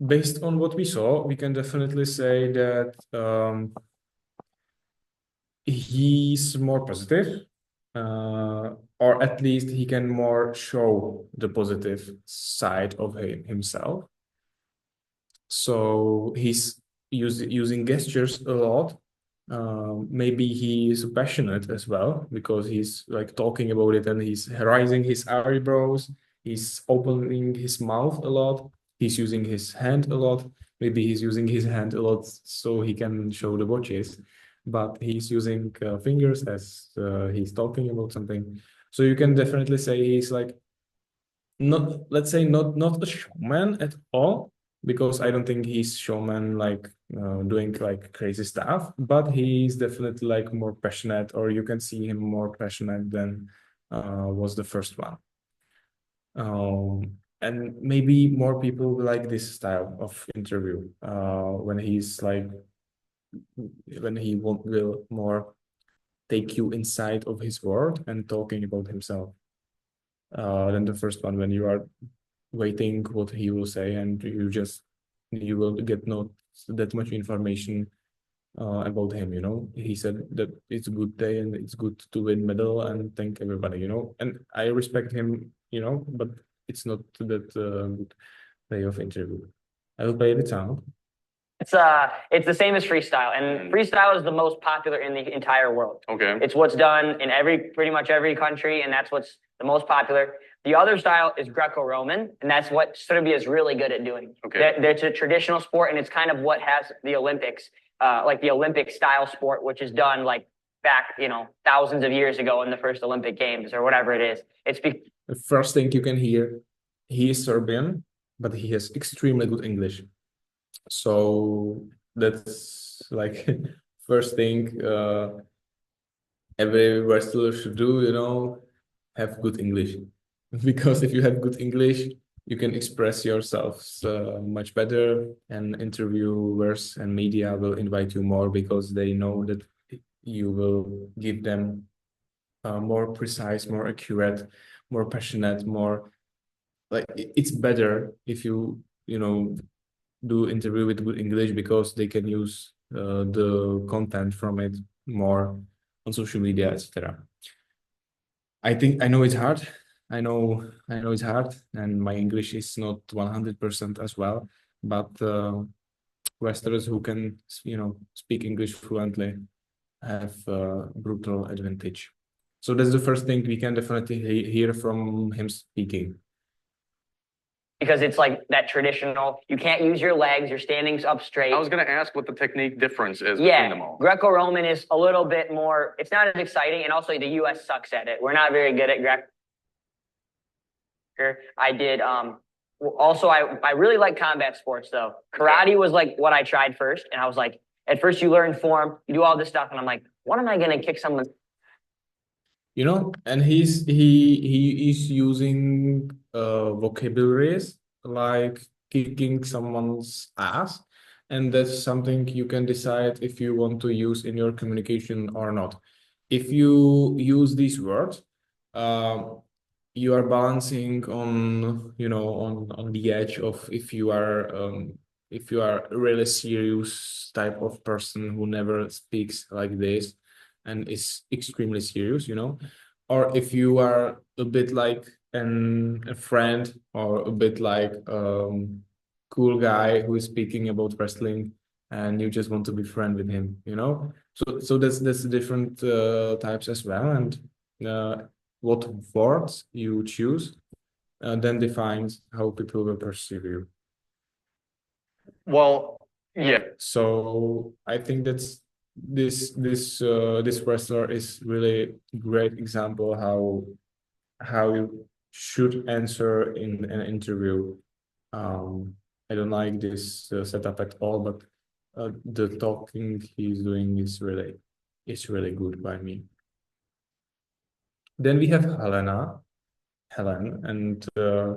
B: based on what we saw, we can definitely say that he's more positive, or at least he can more show the positive side of himself. So he's using gestures a lot. Maybe he is passionate as well, because he's like talking about it and he's raising his eyebrows. He's opening his mouth a lot. He's using his hand a lot. Maybe he's using his hand a lot so he can show the watches, but he's using fingers as he's talking about something. So you can definitely say he's like, not, let's say not a showman at all, because I don't think he's showman like doing like crazy stuff, but he's definitely like more passionate, or you can see him more passionate than was the first one. And maybe more people like this style of interview when he's like, when he will more take you inside of his world and talking about himself than the first one, when you are waiting what he will say and you will get not that much information about him, you know. He said that it's a good day and it's good to win medal and thank everybody, you know, and I respect him, you know, but it's not that good way of interview. I will play the sound.
I: It's the same as freestyle, and freestyle is the most popular in the entire world.
C: Okay.
I: It's what's done in pretty much every country, and that's what's the most popular. The other style is Greco-Roman, and that's what Serbia is really good at doing.
C: Okay.
I: It's a traditional sport, and it's kind of what has the Olympics, like the Olympic style sport, which is done like back, you know, thousands of years ago in the first Olympic Games or whatever it is.
B: The first thing you can hear, he is Serbian, but he has extremely good English. So that's like first thing every wrestler should do, you know, have good English. Because if you have good English, you can express yourselves much better, and interviewers and media will invite you more because they know that you will give them more precise, more accurate, more passionate, more like it's better if you know, do interview with good English, because they can use the content from it more on social media, etc. I know it's hard. I know it's hard, and my English is not 100% as well, but wrestlers who can, you know, speak English fluently have a brutal advantage. So that's the first thing we can definitely hear from him speaking.
I: Because it's like that traditional, you can't use your legs, your standing's up straight.
C: I was going to ask what the technique difference is between them all.
I: Greco-Roman is a little bit more, it's not as exciting, and also the US sucks at it. We're not very good at Greco. I did, also I really like combat sports though. Karate was like what I tried first, and I was like, at first you learn form, you do all this stuff, and I'm like, what am I going to kick someone?
B: You know, and he is using vocabularies like kicking someone's ass, and that's something you can decide if you want to use in your communication or not. If you use these words, you are balancing on, you know, on the edge of if you are a really serious type of person who never speaks like this and is extremely serious, you know, or if you are a bit like a friend, or a bit like cool guy who is speaking about wrestling and you just want to be friend with him, you know. So that's different types as well, and what words you choose then defines how people will perceive you.
C: Well, yeah.
B: So I think that's this wrestler is really great example how how you should answer in an interview. I don't like this setup at all, but the talking he's doing is really good by me. Then we have Helen, and I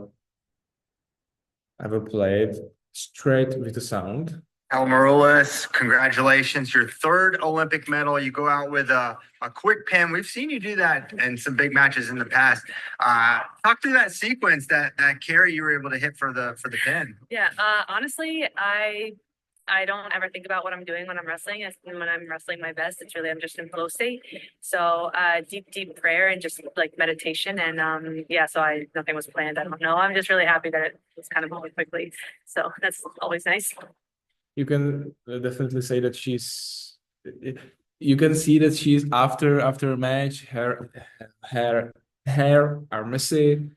B: will play it straight with the sound.
J: Maroulis, congratulations. Your third Olympic medal. You go out with a quick pin. We've seen you do that in some big matches in the past. Talk through that sequence, that carry you were able to hit for the pin.
K: Yeah, honestly, I don't ever think about what I'm doing when I'm wrestling. When I'm wrestling my best, it's really, I'm just in flow state. So deep prayer and just like meditation. And nothing was planned. I don't know. I'm just really happy that it was kind of moving quickly. So that's always nice.
B: You can definitely say that you can see that she's after a match, her hair are messy,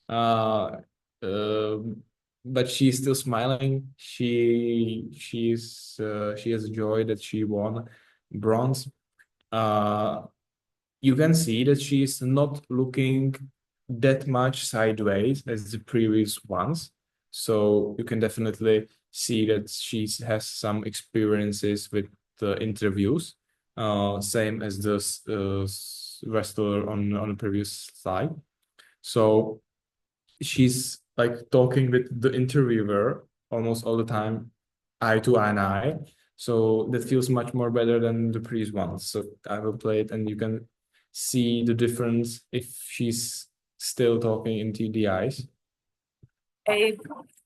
B: but she's still smiling. She has joy that she won bronze. You can see that she's not looking that much sideways as the previous ones. So you can definitely see that she has some experiences with the interviews, same as the wrestler on the previous slide. So she's like talking with the interviewer almost all the time, eye to eye. So that feels much more better than the previous ones. So I will play it and you can see the difference if she's still talking into the eyes.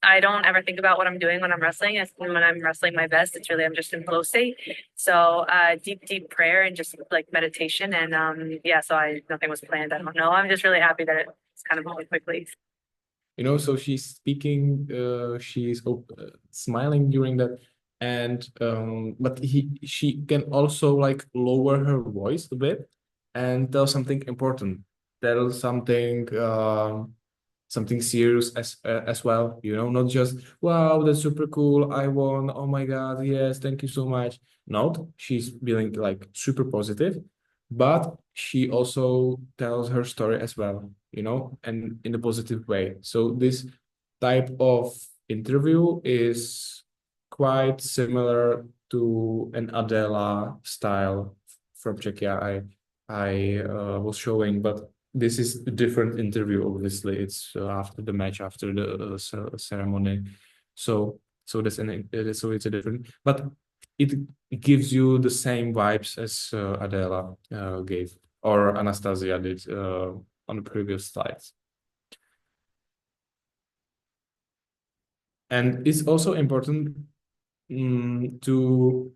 K: I don't ever think about what I'm doing when I'm wrestling. When I'm wrestling my best, it's really, I'm just in flow state. So deep prayer and just like meditation. And nothing was planned. I don't know. I'm just really happy that it's kind of moving quickly.
B: You know, so she's speaking, she's smiling during that. And but she can also like lower her voice a bit and tell something important. Tell something something serious as well, you know, not just, wow, that's super cool, I won, oh my god, yes, thank you so much. No, she's being like super positive, but she also tells her story as well, you know, and in a positive way. So this type of interview is quite similar to an Adela style from Czechia I was showing, but this is a different interview. Obviously, it's after the match, after the ceremony. So it's a different, but it gives you the same vibes as Adela gave or Anastasia did on the previous slides. And it's also important to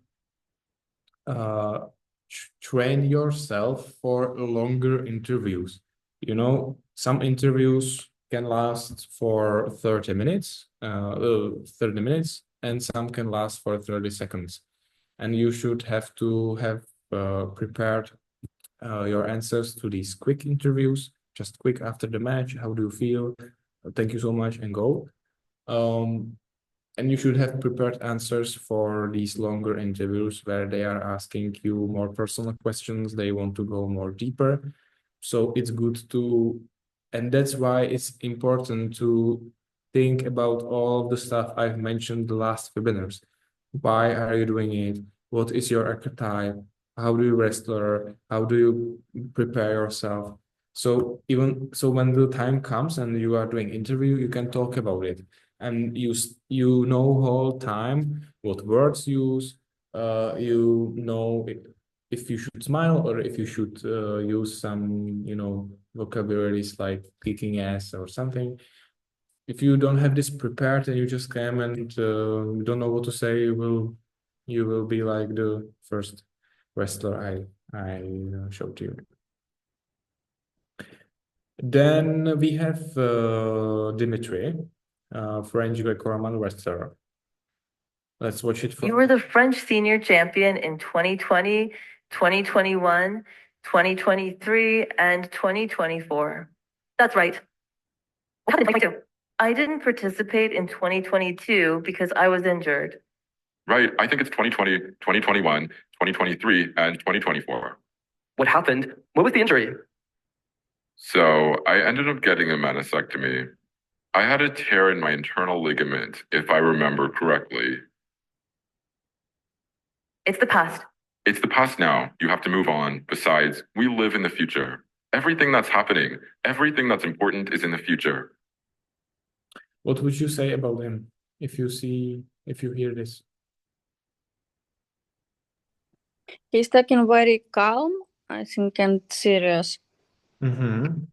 B: train yourself for longer interviews. You know, some interviews can last for 30 minutes, and some can last for 30 seconds. And you should have to have prepared your answers to these quick interviews, just quick after the match. How do you feel? Thank you so much, and go. And you should have prepared answers for these longer interviews where they are asking you more personal questions. They want to go more deeper. So it's good to, and that's why it's important to think about all of the stuff I've mentioned the last webinars. Why are you doing it? What is your archetype? How do you wrestle? How do you prepare yourself? So when the time comes and you are doing interview, you can talk about it. And you know whole time what words use, you know if you should smile or if you should use some, you know, vocabularies like kicking ass or something. If you don't have this prepared and you just come and don't know what to say, you will be like the first wrestler I showed you. Then we have Dimitri. French Greco-Roman wrestler. Let's watch it.
L: You were the French senior champion in 2020, 2021, 2023, and 2024. That's right. What happened in 2022? I didn't participate in 2022 because I was injured.
M: Right. I think it's 2020, 2021, 2023, and 2024.
N: What happened? What was the injury?
M: So I ended up getting a meniscectomy. I had a tear in my internal ligament, if I remember correctly.
L: It's the past.
M: It's the past now. You have to move on. Besides, we live in the future. Everything that's happening, everything that's important is in the future.
B: What would you say about him if you hear this?
E: He's talking very calm, I think, and serious.
B: Mm-hmm.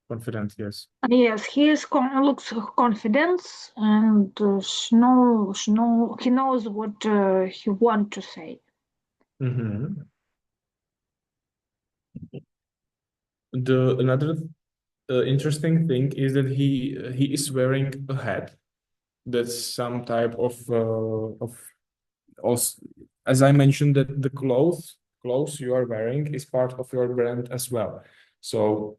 B: Confident, yes.
D: Yes, looks confident and he knows what he wants to say.
B: Mm-hmm. Another interesting thing is that he is wearing a hat. That's some type of also, as I mentioned, that the clothes you are wearing is part of your brand as well. So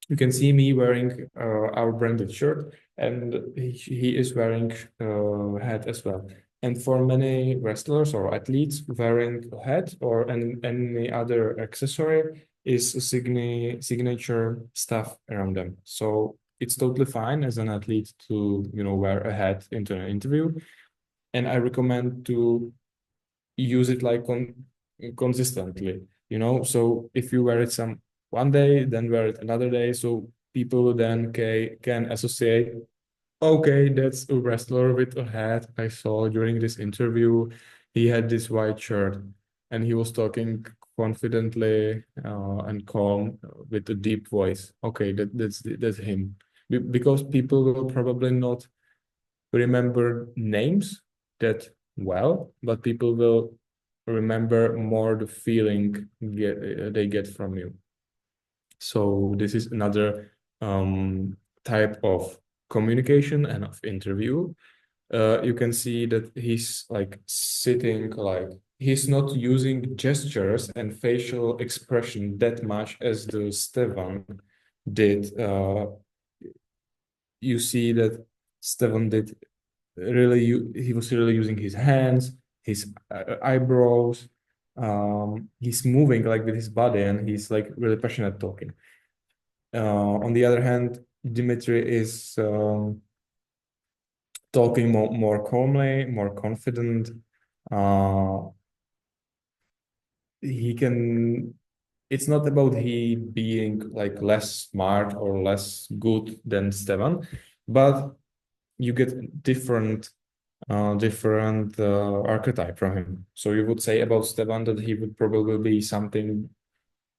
B: you can see me wearing our branded shirt, and he is wearing a hat as well. And for many wrestlers or athletes, wearing a hat or any other accessory is a signature stuff around them. So it's totally fine as an athlete to wear a hat into an interview, and I recommend to use it like consistently. So if you wear it one day, then wear it another day, so people then can associate, okay, that's a wrestler with a hat I saw during this interview. He had this white shirt and he was talking confidently and calm with a deep voice. Okay, that's him. Because people will probably not remember names that well, but people will remember more the feeling they get from you. So this is another type of communication and of interview. You can see that he's like sitting, like he's not using gestures and facial expression that much as the Stefan did. You see that Stefan did he was really using his hands, his eyebrows. He's moving like with his body, and he's like really passionate talking. On the other hand, Dimitri is talking more calmly, more confident. It's not about he being like less smart or less good than Stefan, but you get different archetype from him. So you would say about Stefan that he would probably be something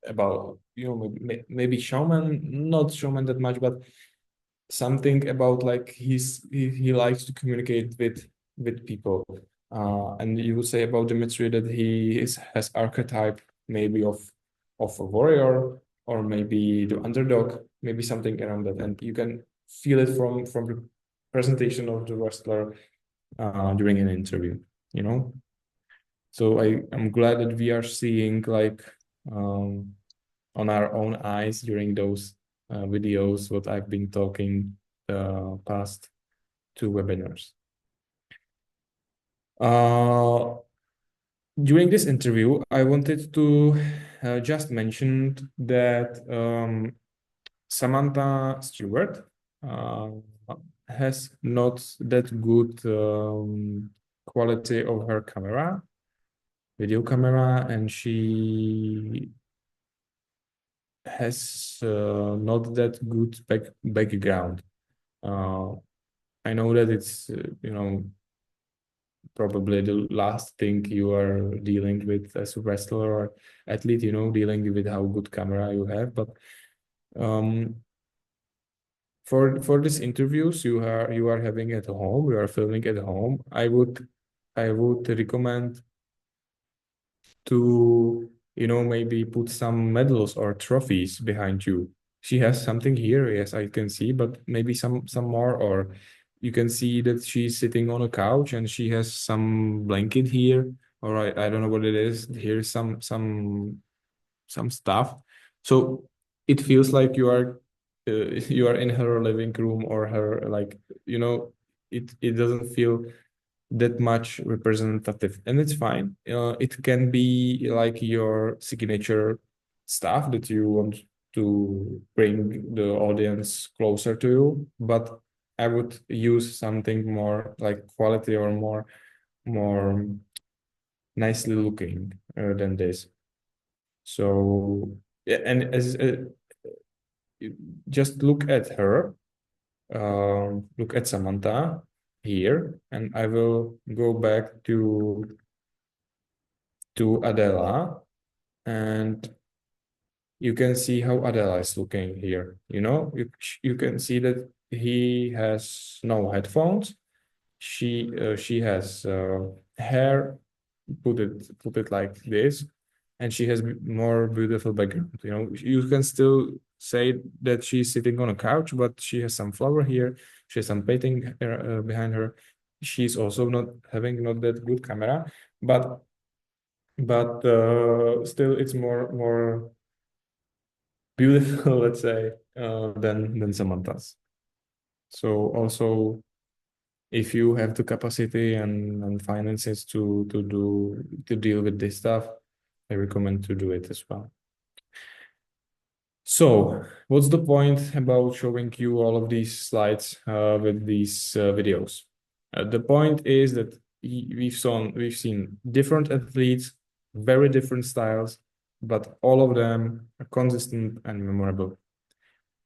B: about, maybe showman, not showman that much, but something about like he likes to communicate with people. And you would say about Dimitri that he has archetype maybe of a warrior, or maybe the underdog, maybe something around that. And you can feel it from the presentation of the wrestler during an interview, So I'm glad that we are seeing like on our own eyes during those videos what I've been talking past 2 webinars. During this interview, I wanted to just mention that Samantha Stewart has not that good quality of her video camera, and she has not that good background. I know that it's probably the last thing you are dealing with as a wrestler or athlete, dealing with how good camera you have, but for these interviews you are having at home, you are filming at home, I would recommend to maybe put some medals or trophies behind you. She has something here, yes, I can see, but maybe some more, or you can see that she's sitting on a couch and she has some blanket here, or I don't know what it is. Here's some stuff. So it feels like you are in her living room, or her, like, it doesn't feel that much representative, and it's fine. It can be like your signature stuff that you want to bring the audience closer to you, but I would use something more like quality or more nicely looking than this. So yeah, and as just look at her, look at Samantha here, and I will go back to Adela, and you can see how Adela is looking here. You know, you can see that he has no headphones. She has hair, put it like this, and she has more beautiful background. You know, you can still say that she's sitting on a couch, but she has some flower here. She has some painting behind her. She's also not that good camera, but still it's more beautiful, let's say, than Samantha's. So also, if you have the capacity and finances to deal with this stuff, I recommend to do it as well. So what's the point about showing you all of these slides with these videos? The point is that we've seen different athletes, very different styles, but all of them are consistent and memorable.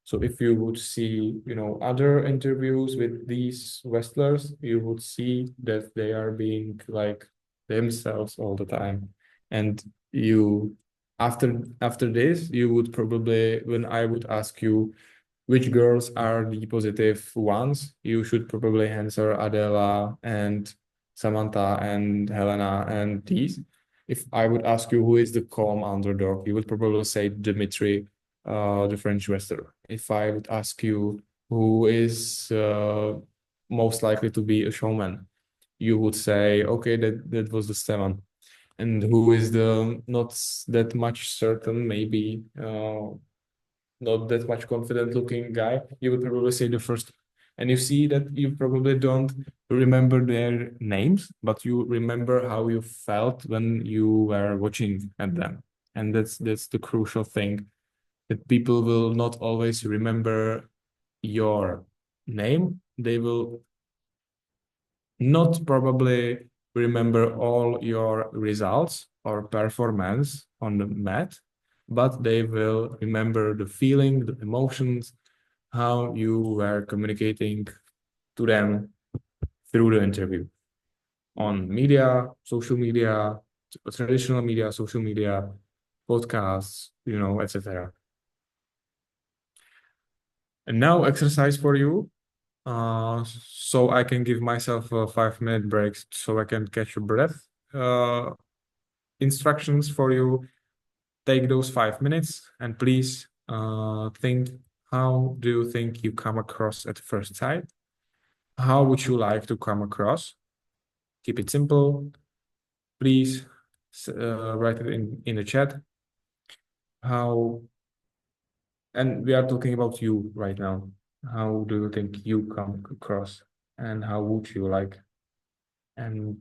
B: So if you would see, you know, other interviews with these wrestlers, you would see that they are being like themselves all the time. And you, after this, you would probably, when I would ask you which girls are the positive ones, you should probably answer Adela and Samantha and Helena and these. If I would ask you who is the calm underdog, you would probably say Dimitri, the French wrestler. If I would ask you who is most likely to be a showman, you would say, okay, that was the Stevan. And who is the not that much certain, maybe not that much confident looking guy, you would probably say the first. And you see that you probably don't remember their names, but you remember how you felt when you were watching at them. And that's the crucial thing, that people will not always remember your name. They will not probably remember all your results or performance on the mat, but they will remember the feeling, the emotions, how you were communicating to them through the interview on media, social media, traditional media, social media, podcasts, you know, etc. And now exercise for you. So I can give myself a 5-minute break so I can catch your breath. Instructions for you. Take those 5 minutes and please think, how do you think you come across at first sight? How would you like to come across? Keep it simple. Please write it in the chat. How, and we are talking about you right now. How do you think you come across and how would you like? And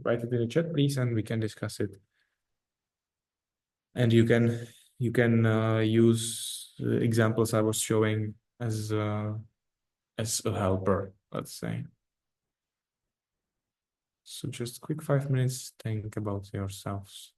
B: write it in the chat, please, and we can discuss it. And you can use the examples I was showing as a helper, let's say. So just quick 5 minutes, think about yourselves.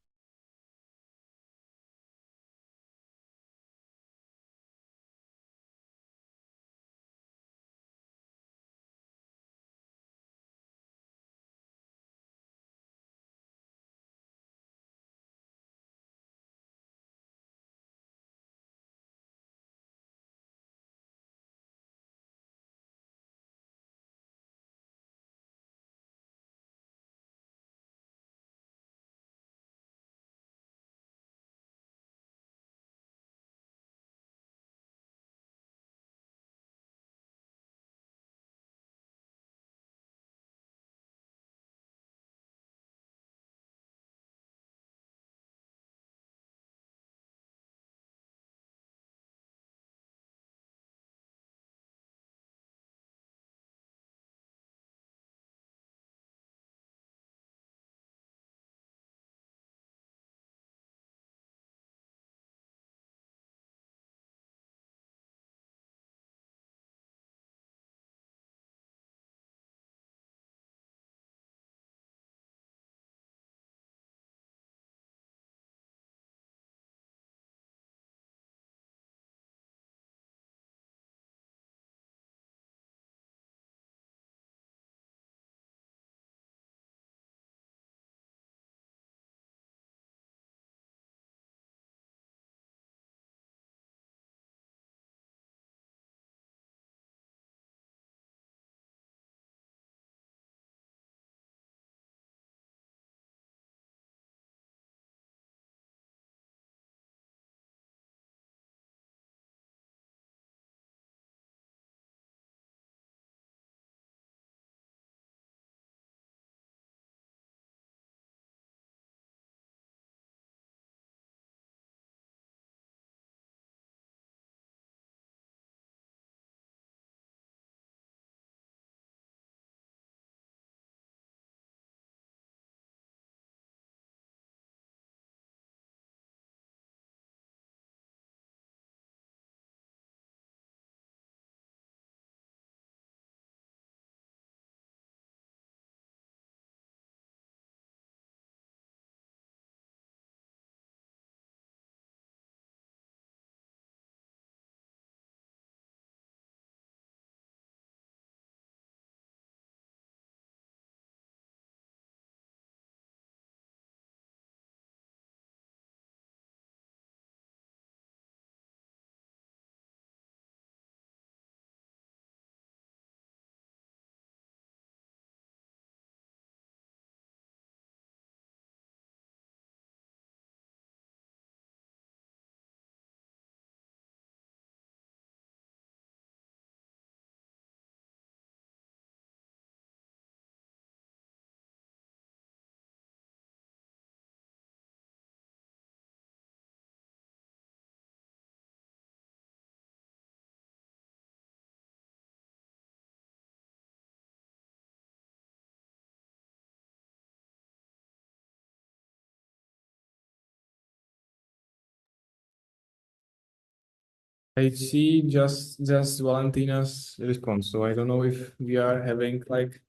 B: I see just Valentina's response, so I don't know if we are having like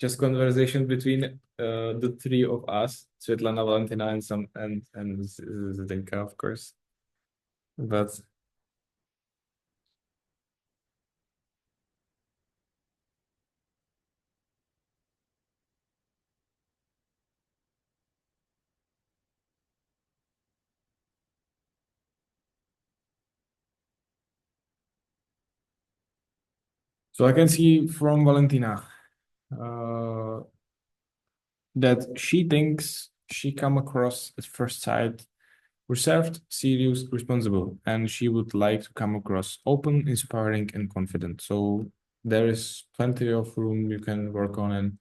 B: just conversation between the three of us, Svetlana, Valentina, and Zdenka, of course. But so I can see from Valentina that she thinks she come across at first sight reserved, serious, responsible, and she would like to come across open, inspiring, and confident. So there is plenty of room you can work on, and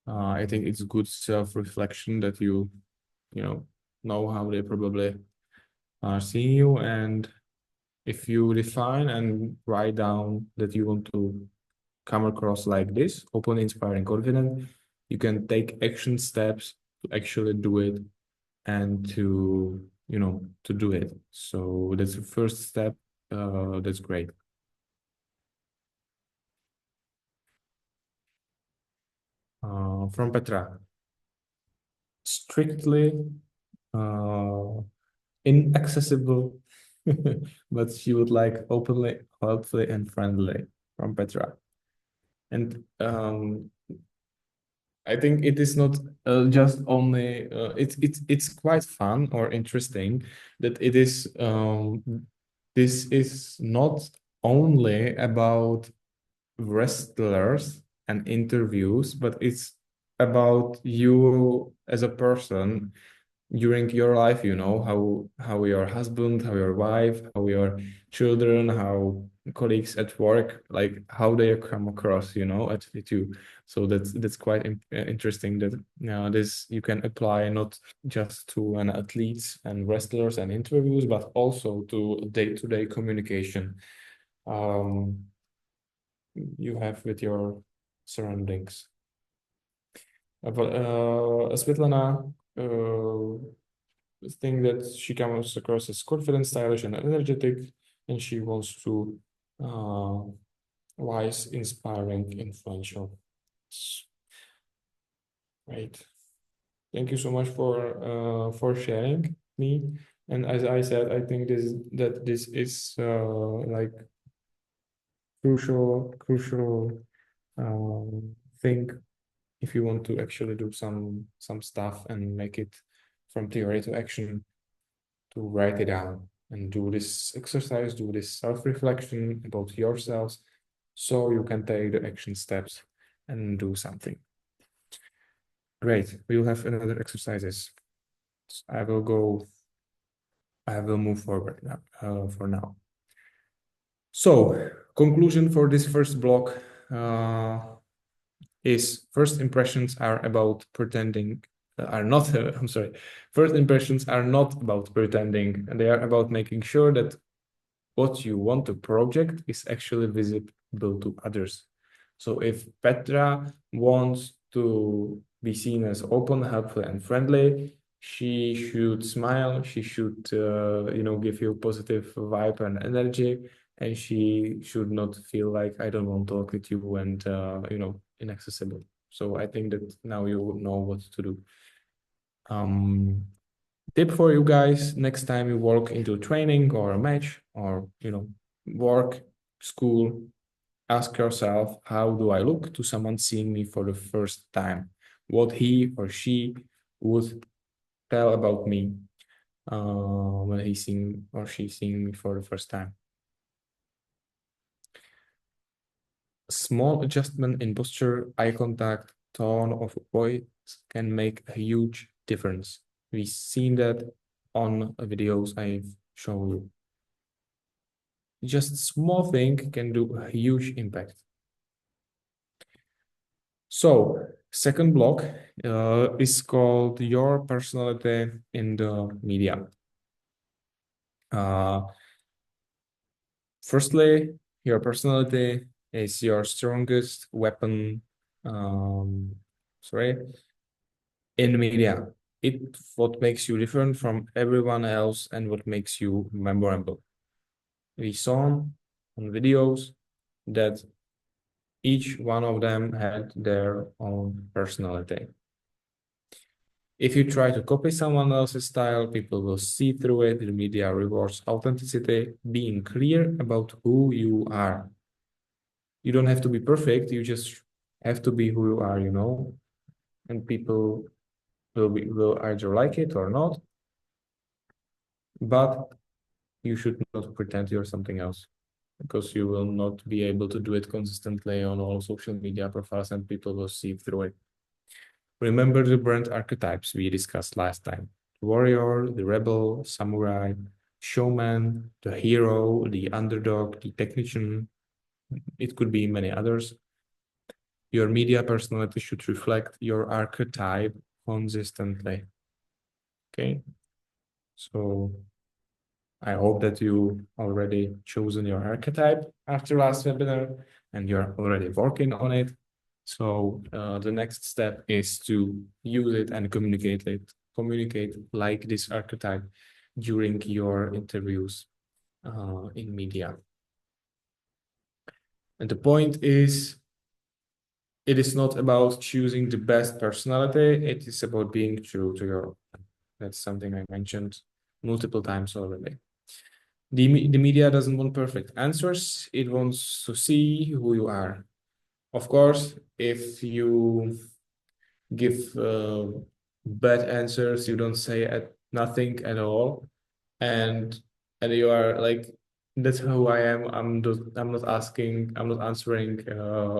B: I think it's good self-reflection that you know how they probably are seeing you, and if you define and write down that you want to come across like this, open, inspiring, confident, you can take action steps to actually do it and to do it. So that's the first step. That's great. From Petra, strictly inaccessible, but she would like openly, helpfully, and friendly. From Petra. And I think it is not just only it's quite fun or interesting that it is this is not only about wrestlers and interviews, but it's about you as a person during your life, how your husband, how your wife, how your children, how colleagues at work, like how they come across, at you. So that's quite interesting that this you can apply not just to an athletes and wrestlers and interviews, but also to day-to-day communication you have with your surroundings. Svetlana think that she comes across as confident, stylish, and energetic, and she wants to wise, inspiring, influential. Great. Thank you so much for sharing me. And as I said, I think this is like crucial thing if you want to actually do some stuff and make it from theory to action, to write it down and do this exercise, do this self-reflection about yourselves, so you can take the action steps and do something. Great. We will have another exercises. I will move forward now, for now. So, conclusion for this first block is first impressions are about pretending, first impressions are not about pretending, and they are about making sure that what you want to project is actually visible to others. So if Petra wants to be seen as open, helpful, and friendly, she should smile, she should give you positive vibe and energy, and she should not feel like I don't want to talk with you and inaccessible. So I think that now you know what to do. Tip for you guys: next time you walk into a training or a match or work, school, ask yourself, how do I look to someone seeing me for the first time? What he or she would tell about me when he's seeing or she's seeing me for the first time. A small adjustment in posture, eye contact, tone of voice can make a huge difference. We've seen that on videos I've shown you. Just small thing can do a huge impact. So, second block is called your personality in the media. Firstly, your personality is your strongest weapon in media. It's what makes you different from everyone else and what makes you memorable. we saw on videos that each one of them had their own personality. If you try to copy someone else's style, people will see through it. The media rewards authenticity, being clear about who you are. You don't have to be perfect, you just have to be who you are, you know, and people will either like it or not, but you should not pretend you're something else, because you will not be able to do it consistently on all social media profiles and people will see through it. Remember the brand archetypes we discussed last time: the warrior, the rebel, samurai, showman, the hero, the underdog, the technician. It could be many others. Your media personality should reflect your archetype consistently. Okay, so I hope that you already chosen your archetype after last webinar and you're already working on it. So the next step is to use it and communicate like this archetype during your interviews in media. And the point is, it is not about choosing the best personality, it is about being true to your own. That's something I mentioned multiple times already. The media doesn't want perfect answers, it wants to see who you are. Of course, if you give bad answers, you don't say nothing at all, and you are like, that's who I am, I'm not answering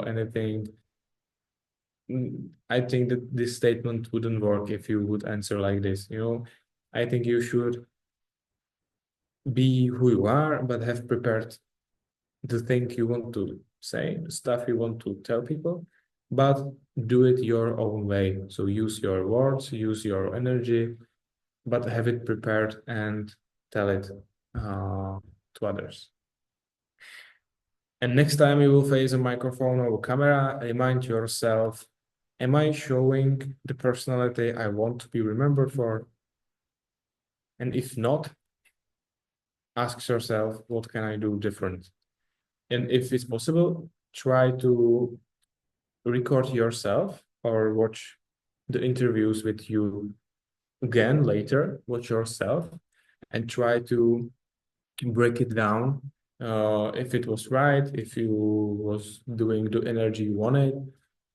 B: anything. I think that this statement wouldn't work if you would answer like this, you know. I think you should be who you are, but have prepared the thing you want to say, the stuff you want to tell people, but do it your own way. So use your words, use your energy, but have it prepared and tell it to others. And next time you will face a microphone or a camera, remind yourself, am I showing the personality I want to be remembered for? And if not, ask yourself, what can I do different? And if it's possible, try to record yourself or watch the interviews with you again later, watch yourself and try to break it down. If it was right, if you was doing the energy you wanted,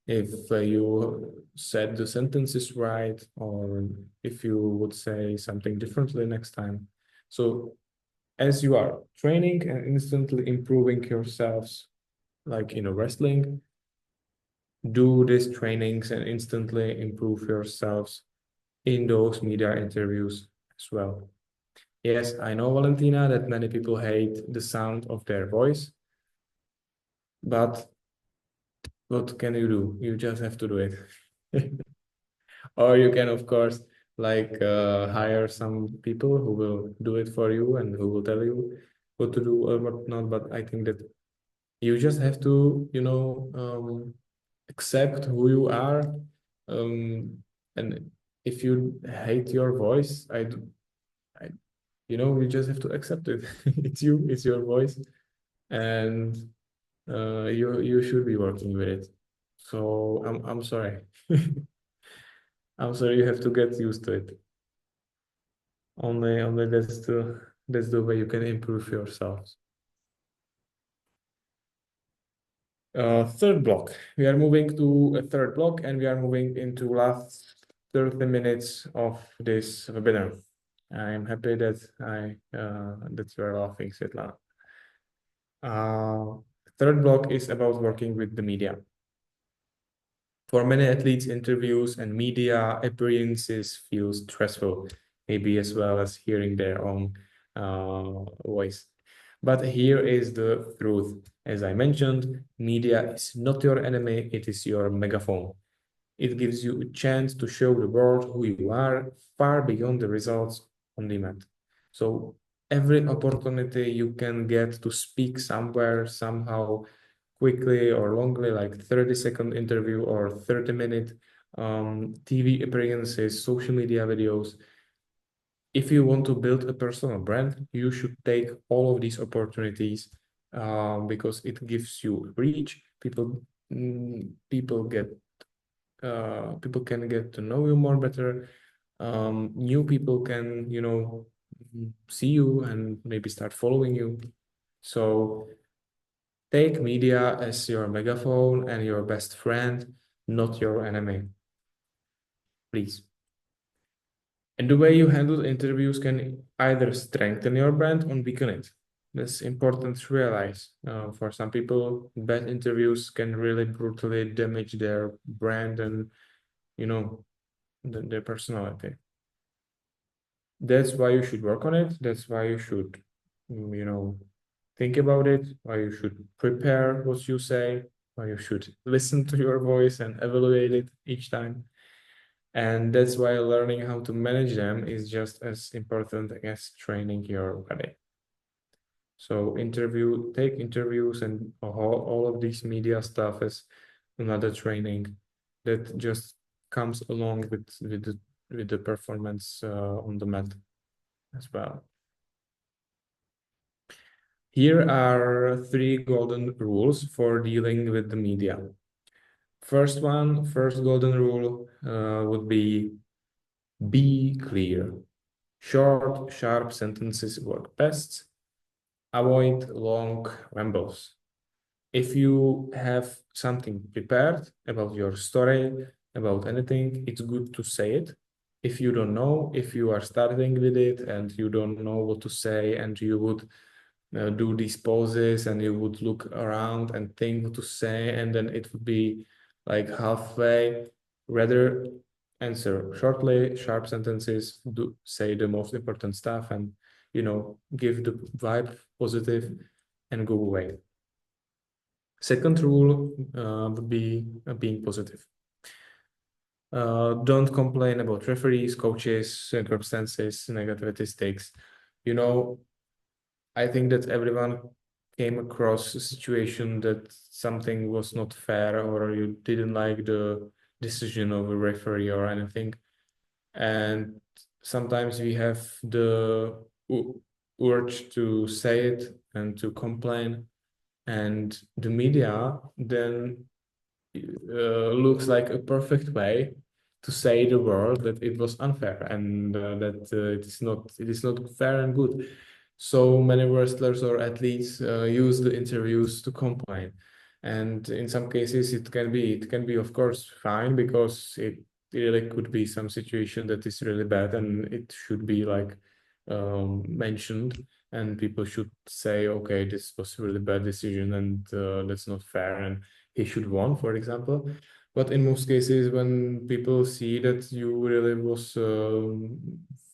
B: if you said the sentences right, or if you would say something differently next time. So as you are training and instantly improving yourselves, like in a wrestling, do these trainings and instantly improve yourselves in those media interviews as well. Yes, I know, Valentina, that many people hate the sound of their voice, but what can you do? You just have to do it. Or you can, of course, like hire some people who will do it for you and who will tell you what to do or what not. But I think that you just have to, you know, accept who you are. And if you hate your voice, you know, you just have to accept it. It's you, it's your voice, and you should be working with it. So I'm sorry. I'm sorry you have to get used to it. Only that's the way you can improve yourselves. Third block. We are moving to a third block, and we are moving into last 30 minutes of this webinar. I am happy that that you are laughing, Svetlana. Third block is about working with the media. For many athletes, interviews and media appearances feel stressful, maybe as well as hearing their own voice. But here is the truth. As I mentioned, media is not your enemy, it is your megaphone. It gives you a chance to show the world who you are far beyond the results on the mat. So every opportunity you can get to speak somewhere, somehow, quickly or longly, like 30-second interview or 30-minute TV appearances, social media videos, if you want to build a personal brand, you should take all of these opportunities because it gives you reach. People can get to know you more better. New people can, you know, see you and maybe start following you. So take media as your megaphone and your best friend, not your enemy. Please. And the way you handle interviews can either strengthen your brand or weaken it. That's important to realize. For some people, bad interviews can really brutally damage their brand and, you know, their personality. That's why you should work on it. That's why you should, you know, think about it, why you should prepare what you say, why you should listen to your voice and evaluate it each time. And that's why learning how to manage them is just as important as training your body. So take interviews and all of these media stuff as another training that just comes along with the performance on the mat as well. Here are 3 golden rules for dealing with the media. First golden rule would be clear. Short, sharp sentences work best. Avoid long rambles. If you have something prepared about your story, about anything, it's good to say it. If you don't know, if you are starting with it and you don't know what to say and you would do these pauses and you would look around and think what to say and then it would be like halfway, rather answer shortly, sharp sentences, say the most important stuff and, you know, give the vibe positive and go away. Second rule would be being positive. Don't complain about referees, coaches, circumstances, negativity stakes. You know, I think that everyone came across a situation that something was not fair or you didn't like the decision of a referee or anything. And sometimes we have the urge to say it and to complain. And the media then looks like a perfect way to say the world that it was unfair and that it is not fair and good. So many wrestlers or athletes use the interviews to complain, and in some cases it can be of course fine because it really could be some situation that is really bad and it should be like mentioned and people should say, okay, this was a really bad decision and that's not fair and he should won, for example. But in most cases, when people see that you really was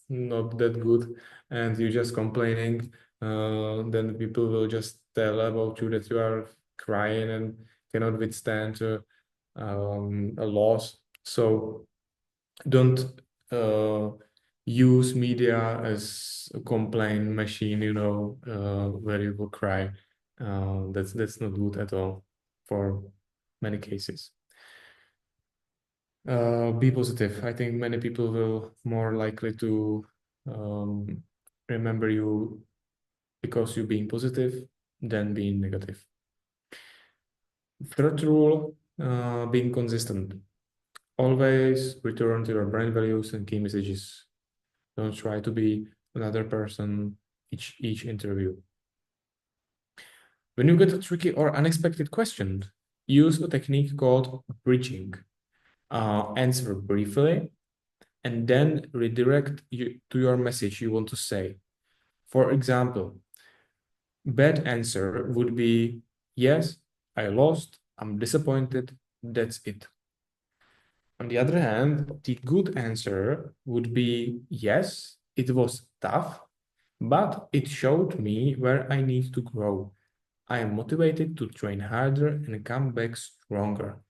B: not that good and you're just complaining, then people will just tell about you that you are crying and cannot withstand a loss. So don't use media as a complaint machine, you know, where you will cry. That's not good at all for many cases. Be positive. I think many people will more likely to remember you because you're being positive than being negative. Third rule, being consistent. Always return to your brand values and key messages. Don't try to be another person each interview. When you get a tricky or unexpected question, use a technique called bridging. Answer briefly and then redirect you to your message you want to say. For example, bad answer would be, yes, I lost, I'm disappointed, that's it. On the other hand, the good answer would be, yes, it was tough, but it showed me where I need to grow. I am motivated to train harder and come back stronger.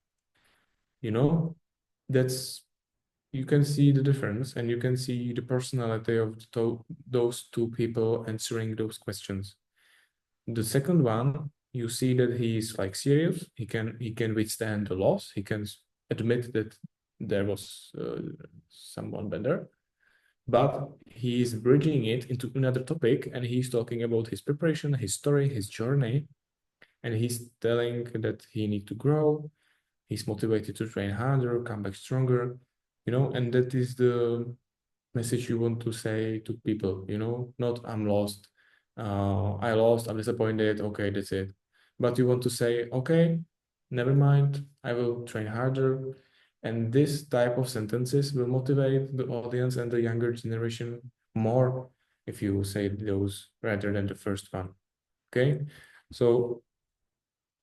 B: You know, you can see the difference and you can see the personality of those two people answering those questions. The second one, you see that he is like serious. He can withstand the loss. He can admit that there was someone better. but he's bridging it into another topic, and he's talking about his preparation, his story, his journey, and he's telling that he needs to grow, he's motivated to train harder, come back stronger, you know, and that is the message you want to say to people, you know, not I'm lost, I lost, I'm disappointed, okay, that's it. But you want to say, okay, never mind, I will train harder. And this type of sentences will motivate the audience and the younger generation more if you say those rather than the first one. Okay, so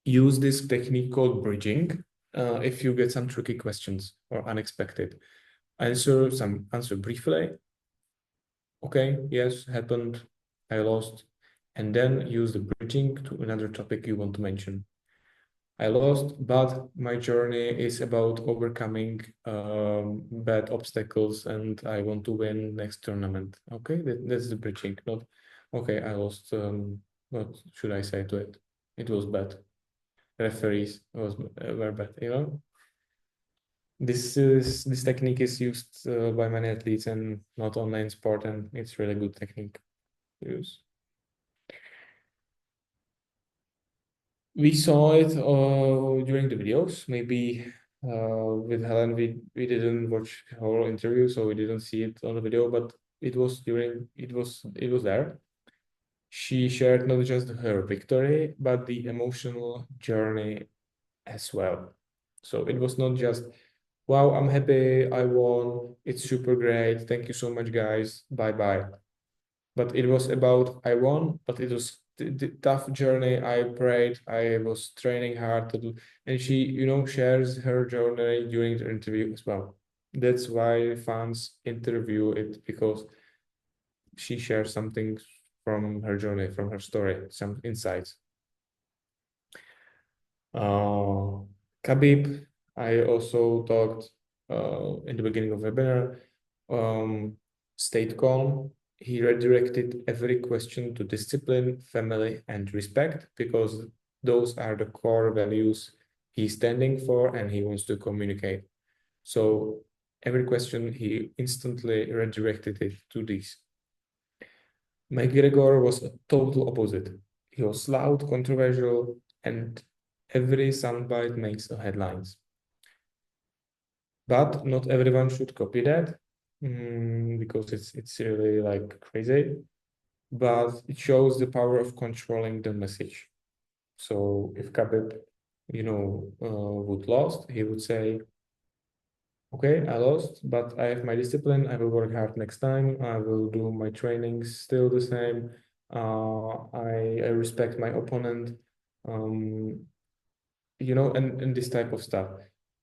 B: use this technique called bridging if you get some tricky questions or unexpected. Answer briefly. Okay, yes, happened, I lost. And then use the bridging to another topic you want to mention. I lost, but my journey is about overcoming bad obstacles, and I want to win next tournament. Okay, that's the bridging. Not okay, I lost. What should I say to it? It was bad. Referees were bad. You know, this technique is used by many athletes and not only in sport, and it's really good technique to use. We saw it during the videos. Maybe with Helen, we didn't watch the whole interview, so we didn't see it on the video. But it was there. She shared not just her victory, but the emotional journey as well. So it was not just, wow, I'm happy, I won, it's super great, thank you so much, guys, bye bye. But it was about, I won, but it was the tough journey. I prayed, I was training hard to do, and she, you know, shares her journey during the interview as well. That's why fans interview it, because she shares something from her journey, from her story, some insights. Khabib, I also talked in the beginning of the webinar, stayed calm. He redirected every question to discipline, family, and respect, because those are the core values he's standing for and he wants to communicate. So every question, he instantly redirected it to these. McGregor was a total opposite. He was loud, controversial, and every soundbite makes headlines. But not everyone should copy that, because it's really like crazy. But it shows the power of controlling the message. So if Khabib, you know, would lost, he would say, okay, I lost, but I have my discipline. I will work hard next time. I will do my trainings still the same. I respect my opponent. You know, and this type of stuff.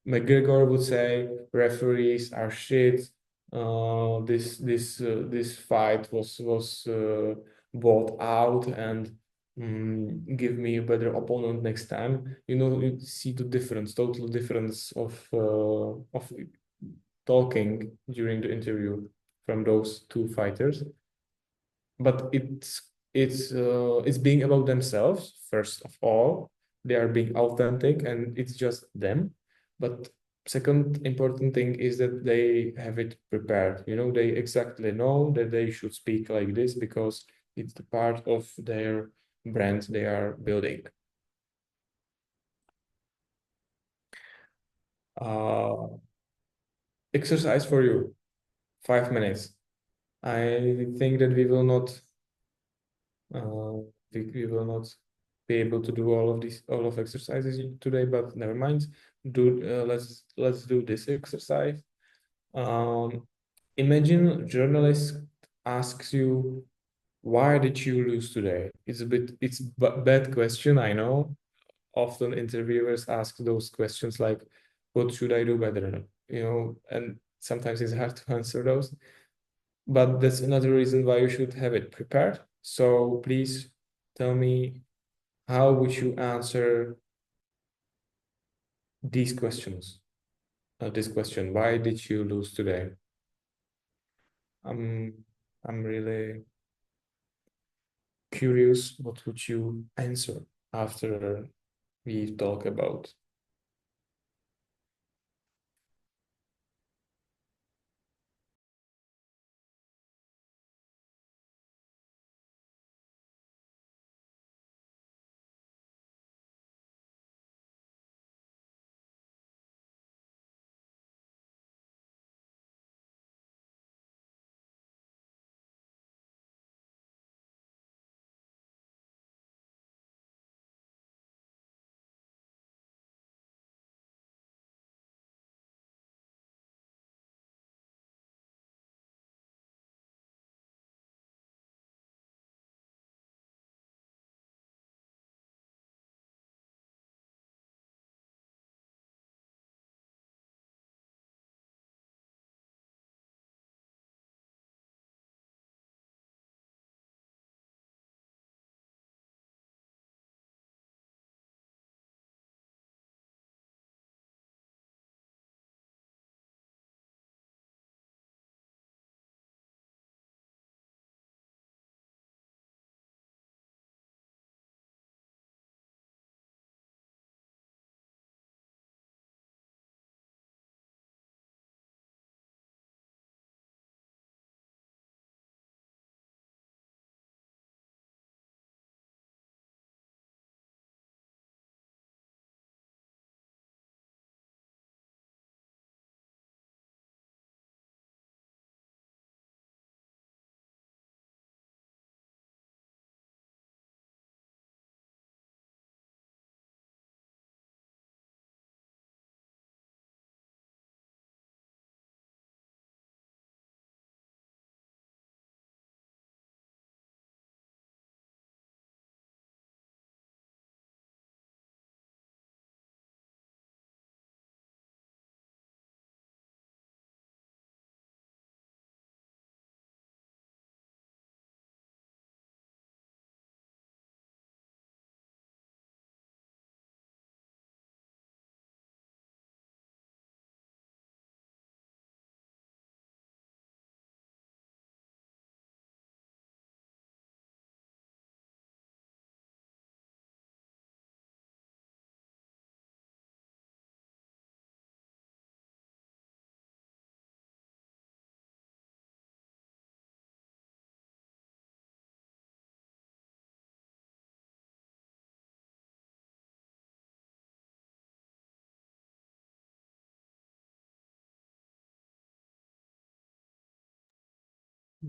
B: McGregor would say referees are shit. This fight was bought out, and give me a better opponent next time. You know, you see the difference, total difference of talking during the interview from those two fighters. But it's being about themselves first of all. They are being authentic, and it's just them. But second important thing is that they have it prepared. You know, they exactly know that they should speak like this because it's the part of their brand they are building. Exercise for you, 5 minutes. I think that we will not be able to do all of exercises today, but never mind. Let's do this exercise. Imagine a journalist asks you, why did you lose today? It's a bad question, I know. Often interviewers ask those questions like, what should I do better? You know, and sometimes it's hard to answer those. But that's another reason why you should have it prepared. So please tell me, how would you answer these questions? This question, why did you lose today? I'm really curious, what would you answer after we talk about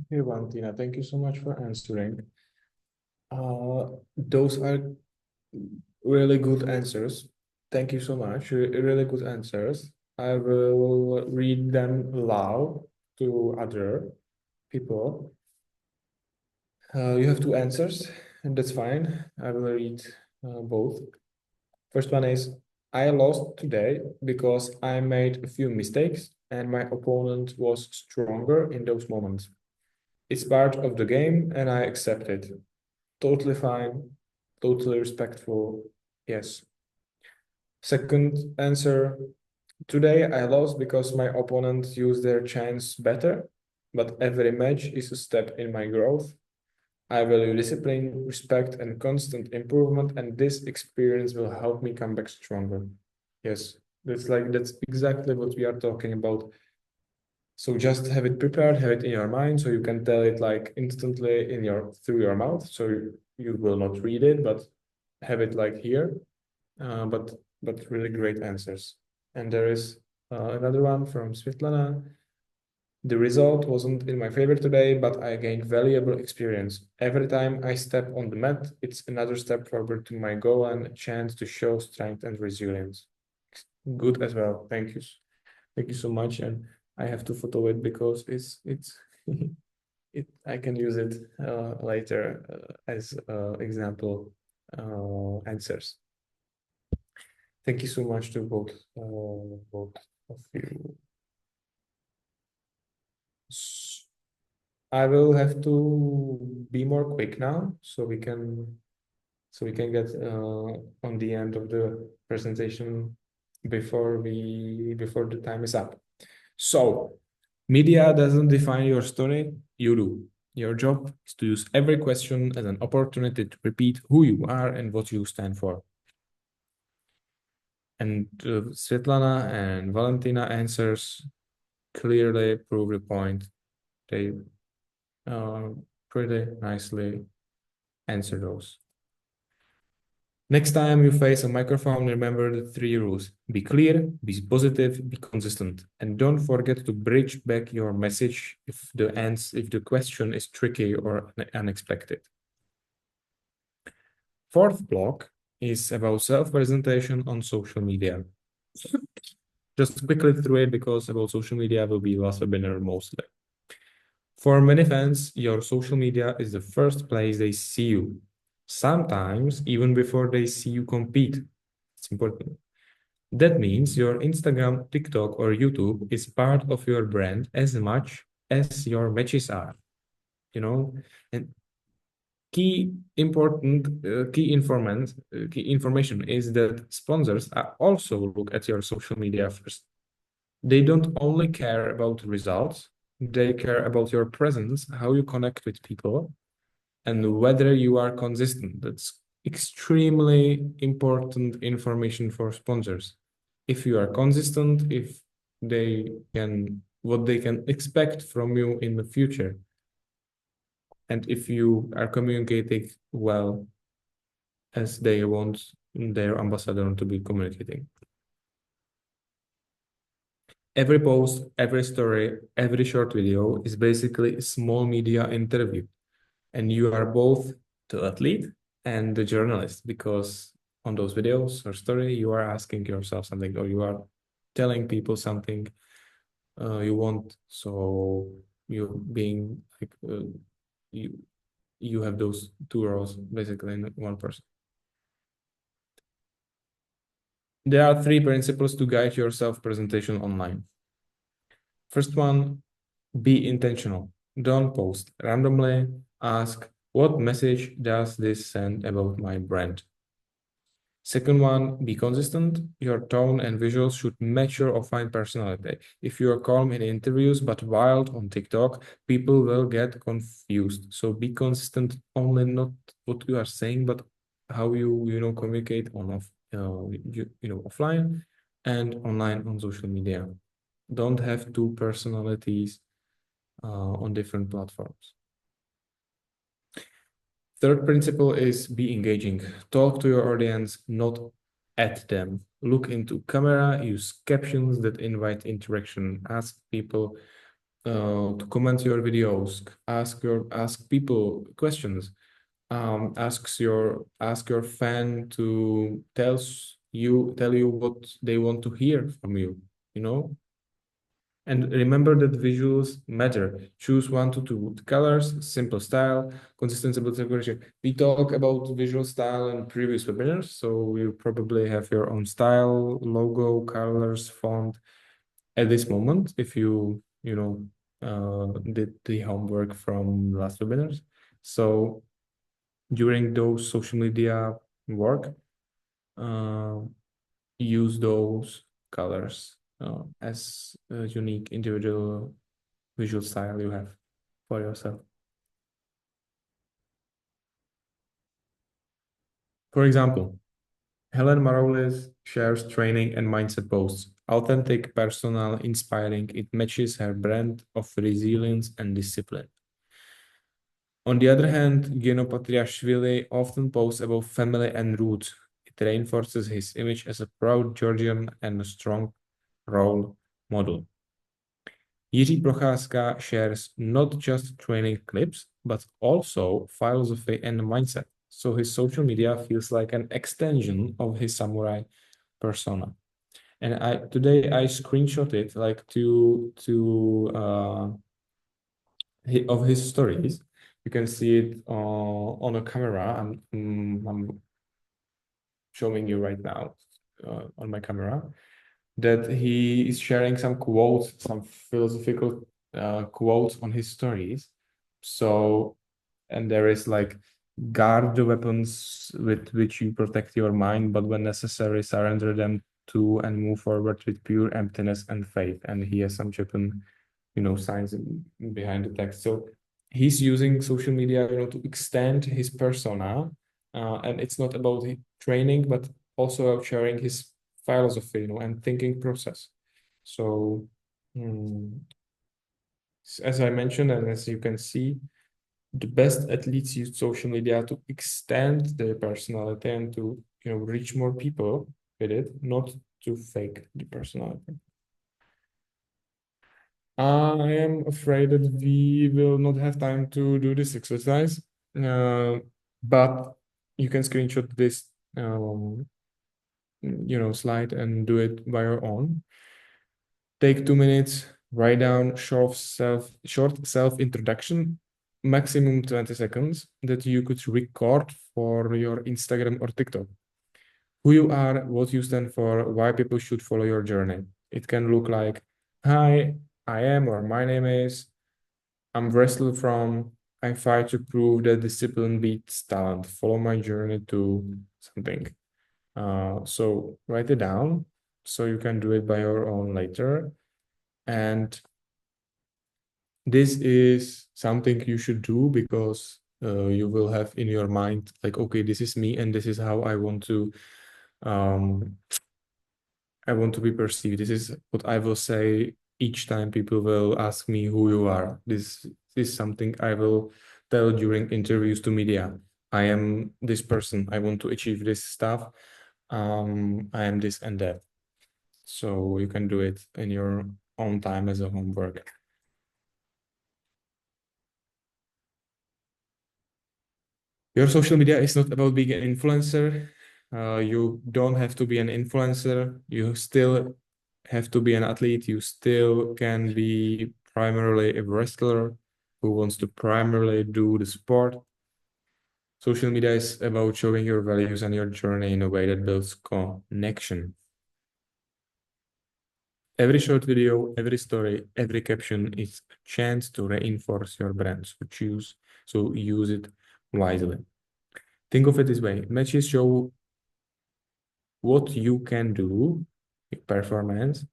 B: Hey, Valentina, thank you so much for answering. Those are really good answers. Thank you so much. Really good answers. I will read them loud to other people. You have two answers, and that's fine. I will read both. First one is, I lost today because I made a few mistakes and my opponent was stronger in those moments. It's part of the game and I accept it. Totally fine, totally respectful, yes. Second answer, today I lost because my opponent used their chance better, but every match is a step in my growth. I value discipline, respect, and constant improvement, and this experience will help me come back stronger. Yes, that's exactly what we are talking about. So just have it prepared, have it in your mind, so you can tell it like instantly through your mouth. So you will not read it, but have it like here. But really great answers. And there is another one from Svetlana. The result wasn't in my favor today, but I gained valuable experience. Every time I step on the mat, it's another step forward to my goal and a chance to show strength and resilience. Good as well. Thank you. Thank you so much. And I have to photo it because it's I can use it later as example answers. Thank you so much to both of you. I will have to be more quick now, so we can get on the end of the presentation before the time is up. So, media doesn't define your story, you do. Your job is to use every question as an opportunity to repeat who you are and what you stand for. And Svetlana and Valentina answers clearly prove the point. They pretty nicely answer those. Next time you face a microphone, remember the 3 rules. Be clear, be positive, be consistent. And don't forget to bridge back your message if the question is tricky or unexpected. Fourth block is about self-presentation on social media. Just quickly through it because about social media will be last webinar mostly. For many fans, your social media is the first place they see you. Sometimes even before they see you compete. It's important. That means your Instagram, TikTok, or YouTube is part of your brand as much as your matches are. You know, and key information is that sponsors also look at your social media first. They don't only care about results, they care about your presence, how you connect with people, and whether you are consistent. That's extremely important information for sponsors. If you are consistent, what they can expect from you in the future. And if you are communicating well as they want their ambassador to be communicating. Every post, every story, every short video is basically a small media interview. And you are both the athlete and the journalist, because on those videos or story, you are asking yourself something, or you are telling people something you want. So you being like, you have those 2 roles basically in one person. There are 3 principles to guide your self-presentation online. First one, be intentional. Don't post randomly. Ask, what message does this send about my brand? Second one, be consistent. Your tone and visuals should match your offline personality. If you are calm in interviews but wild on TikTok, people will get confused. So be consistent, only not what you are saying, but how you communicate on offline and online on social media. Don't have 2 personalities on different platforms. Third principle is be engaging. Talk to your audience, not at them. Look into camera, use captions that invite interaction. Ask people to comment your videos, ask people questions, ask your fan to tell you what they want to hear from you, you know. And remember that visuals matter. Choose 1 to 2 colors, simple style, consistency, decoration. We talk about visual style in previous webinars, so you probably have your own style, logo, colors, font at this moment if you did the homework from last webinars. So during those social media work, use those colors as a unique individual visual style you have for yourself. For example, Helen Maroulis shares training and mindset posts. Authentic, personal, inspiring. It matches her brand of resilience and discipline. On the other hand, Geno Patriashvili often posts about family and roots. It reinforces his image as a proud Georgian and a strong role model. Jiří Procházka shares not just training clips, but also philosophy and mindset. So his social media feels like an extension of his samurai persona. And today I screenshotted like two of his stories. You can see it on a camera. I'm showing you right now on my camera, that he is sharing some quotes, some philosophical quotes on his stories. So, and there is like, guard the weapons with which you protect your mind, but when necessary, surrender them to and move forward with pure emptiness and faith. And he has some Japan, signs behind the text. So he's using social media, to extend his persona, and it's not about training, but also about sharing his philosophy, and thinking process. So, as I mentioned, and as you can see, the best athletes use social media to extend their personality and to, reach more people with it, not to fake the personality. I am afraid that we will not have time to do this exercise, but you can screenshot this, slide and do it by your own. Take 2 minutes, write down short self-introduction, maximum 20 seconds, that you could record for your Instagram or TikTok. Who you are, what you stand for, why people should follow your journey. It can look like, hi, I am, or my name is, I'm wrestler from, I fight to prove that discipline beats talent. Follow my journey to something. So write it down so you can do it by your own later. And this is something you should do because you will have in your mind, like, okay, this is me and this is how I want to be perceived. This is what I will say each time people will ask me who you are. This is something I will tell during interviews to media. I am this person. I want to achieve this stuff. I am this and that. So you can do it in your own time as a homework. Your social media is not about being an influencer. You don't have to be an influencer. You still have to be an athlete. You still can be primarily a wrestler who wants to primarily do the sport. Social media is about showing your values and your journey in a way that builds connection. Every short video, every story, every caption is a chance to reinforce your brand. So use it wisely. Think of it this way. Matches show what you can do, performance,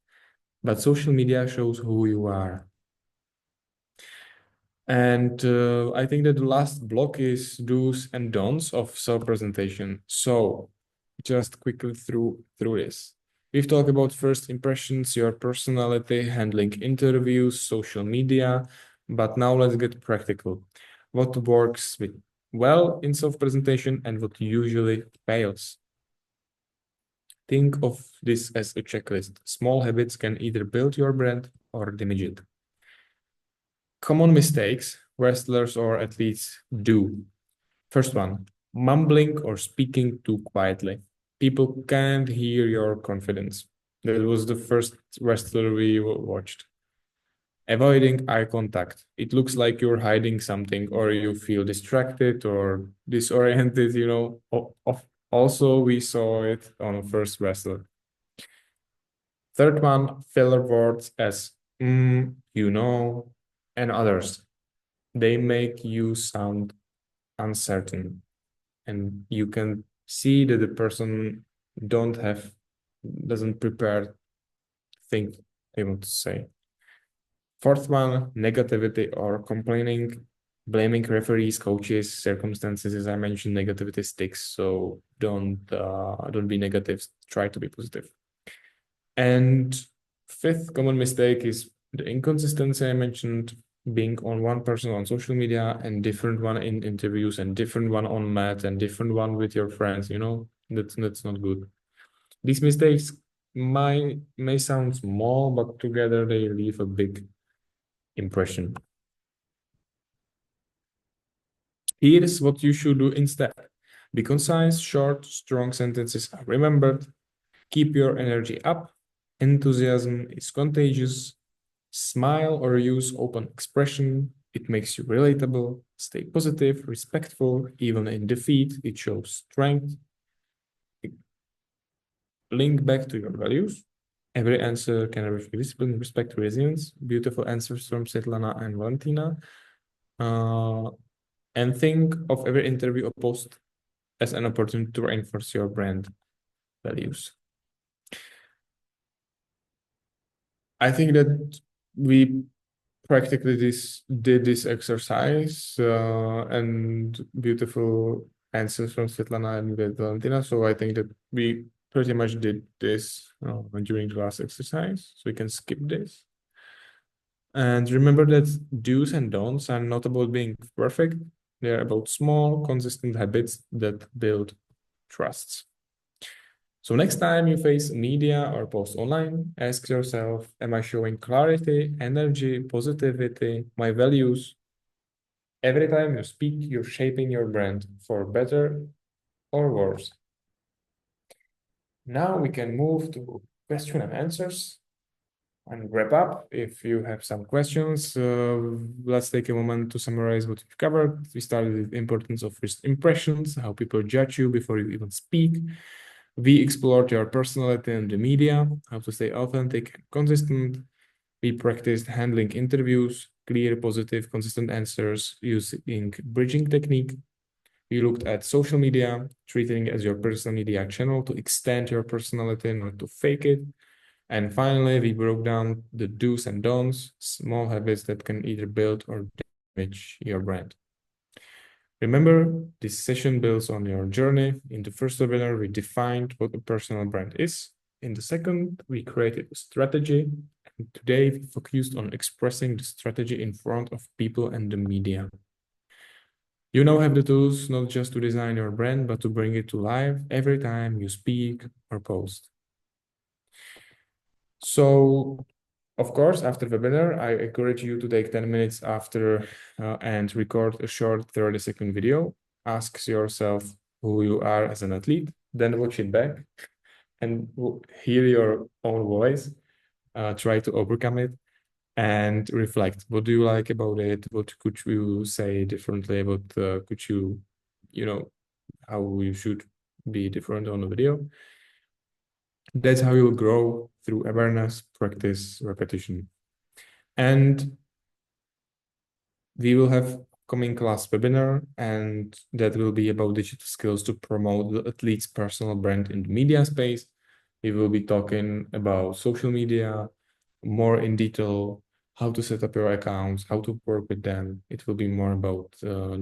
B: but social media shows who you are. And I think that the last block is do's and don'ts of self-presentation. So just quickly through this. We've talked about first impressions, your personality, handling interviews, social media, but now let's get practical. What works well in self-presentation and what usually fails? Think of this as a checklist. Small habits can either build your brand or damage it. Common mistakes wrestlers or athletes do. First one, mumbling or speaking too quietly. People can't hear your confidence. That was the first wrestler we watched. Avoiding eye contact. It looks like you're hiding something, or you feel distracted or disoriented, you know. Also, we saw it on first wrestler. Third one, filler words as you know, and others. They make you sound uncertain, and you can see that the person doesn't prepare thing they want to say. Fourth one, negativity or complaining, blaming referees, coaches, circumstances. As I mentioned, negativity sticks, so don't be negative. Try to be positive. And fifth common mistake is the inconsistency I mentioned, being on one person on social media and different one in interviews and different one on mat and different one with your friends, you know, that's not good. These mistakes may sound small, but together they leave a big impression. Here's what you should do instead. Be concise, short, strong sentences are remembered. Keep your energy up. Enthusiasm is contagious. Smile or use open expression. It makes you relatable. Stay positive, respectful, even in defeat. It shows strength. Link back to your values. Every answer can reflect discipline, respect, resilience. Beautiful answers from Svetlana and Valentina. And think of every interview or post as an opportunity to reinforce your brand values. I think that we practically did this exercise and beautiful answers from Svetlana and Valentina. So I think that we pretty much did this during the last exercise. So we can skip this. And remember that do's and don'ts are not about being perfect. They're about small, consistent habits that build trusts. So next time you face media or post online, ask yourself, am I showing clarity, energy, positivity, my values? Every time you speak, you're shaping your brand for better or worse. Now we can move to question and answers and wrap up. If you have some questions, let's take a moment to summarize what we've covered. We started with the importance of first impressions, how people judge you before you even speak. We explored your personality and the media, how to stay authentic and consistent. We practiced handling interviews, clear, positive, consistent answers using bridging technique. We looked at social media, treating it as your personal media channel to extend your personality, not to fake it. And finally, we broke down the do's and don'ts, small habits that can either build or damage your brand. Remember, this session builds on your journey. In the first webinar, we defined what a personal brand is. In the second, we created a strategy. And today, we focused on expressing the strategy in front of people and the media. You now have the tools not just to design your brand, but to bring it to life every time you speak or post. So, of course, after the webinar, I encourage you to take 10 minutes after and record a short 30-second video. Ask yourself who you are as an athlete, then watch it back and hear your own voice. Try to overcome it and reflect. What do you like about it? What could you say differently? What could you know, how you should be different on the video? That's how you'll grow through awareness, practice, repetition. And we will have coming class webinar, and that will be about digital skills to promote the athlete's personal brand in the media space. We will be talking about social media, more in detail, how to set up your accounts, how to work with them. It will be more about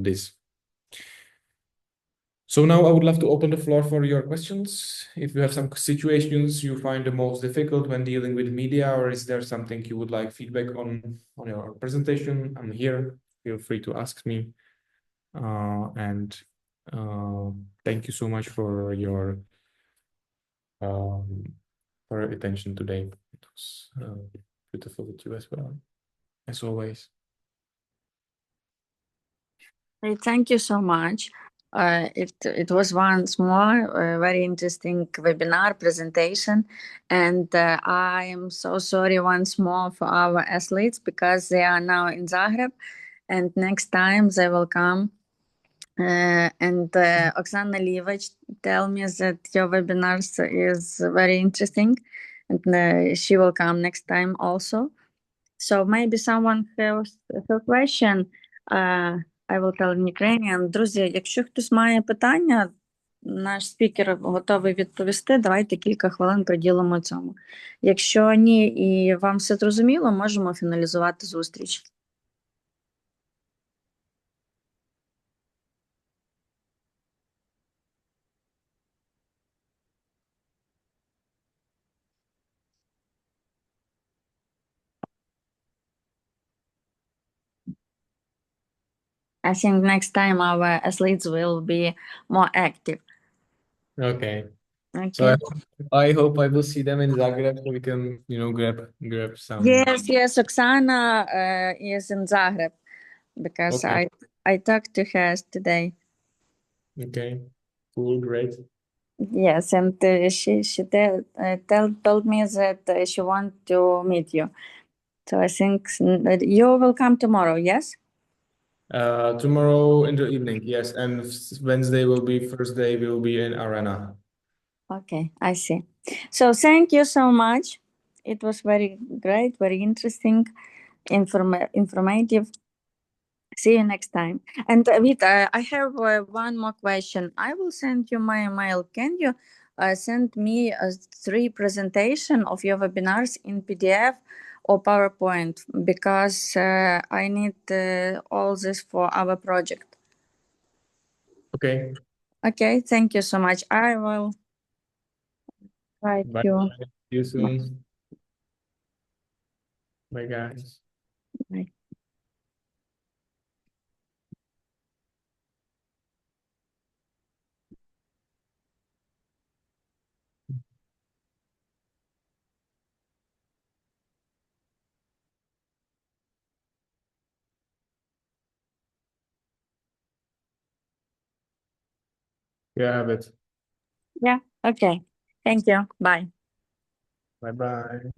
B: this. So now I would love to open the floor for your questions. If you have some situations you find the most difficult when dealing with media, or is there something you would like feedback on your presentation, I'm here. Feel free to ask me. Thank you so much for your attention today. It was beautiful with you as well, as always.
E: Thank you so much. It was once more a very interesting webinar presentation, and I am so sorry once more for our athletes because they are now in Zagreb, and next time they will come. And Oksana Livich tell me that your webinars is very interesting, and she will come next time also. So maybe someone has a question. I will tell in Ukrainian. Друзі, якщо хтось має питання, наш спікер готовий відповісти. Давайте кілька хвилин приділимо цьому. Якщо ні, і вам все зрозуміло, можемо фіналізувати зустріч. I think next time our athletes will be more active.
B: Okay.
E: Okay.
B: So I hope I will see them in Zagreb so we can, grab some.
E: Yes, Oksana is in Zagreb because
B: Okay.
E: I talked to her today.
B: Okay. Cool, great.
E: Yes, and she told me that she wants to meet you. So I think you will come tomorrow, yes?
B: Tomorrow in the evening, yes, and Wednesday will be first day. We will be in Arena.
E: Okay, I see. So thank you so much. It was very great, very interesting, informative. See you next time. And Vít, I have one more question. I will send you my email. Can you send me 3 presentation of your webinars in PDF or PowerPoint? Because I need all this for our project.
B: Okay.
E: Okay, thank you so much. I will write
B: Bye.
E: you.
B: See you soon. Bye, guys.
E: Bye.
B: You have it.
E: Yeah, okay. Thank you. Bye.
B: Bye-bye.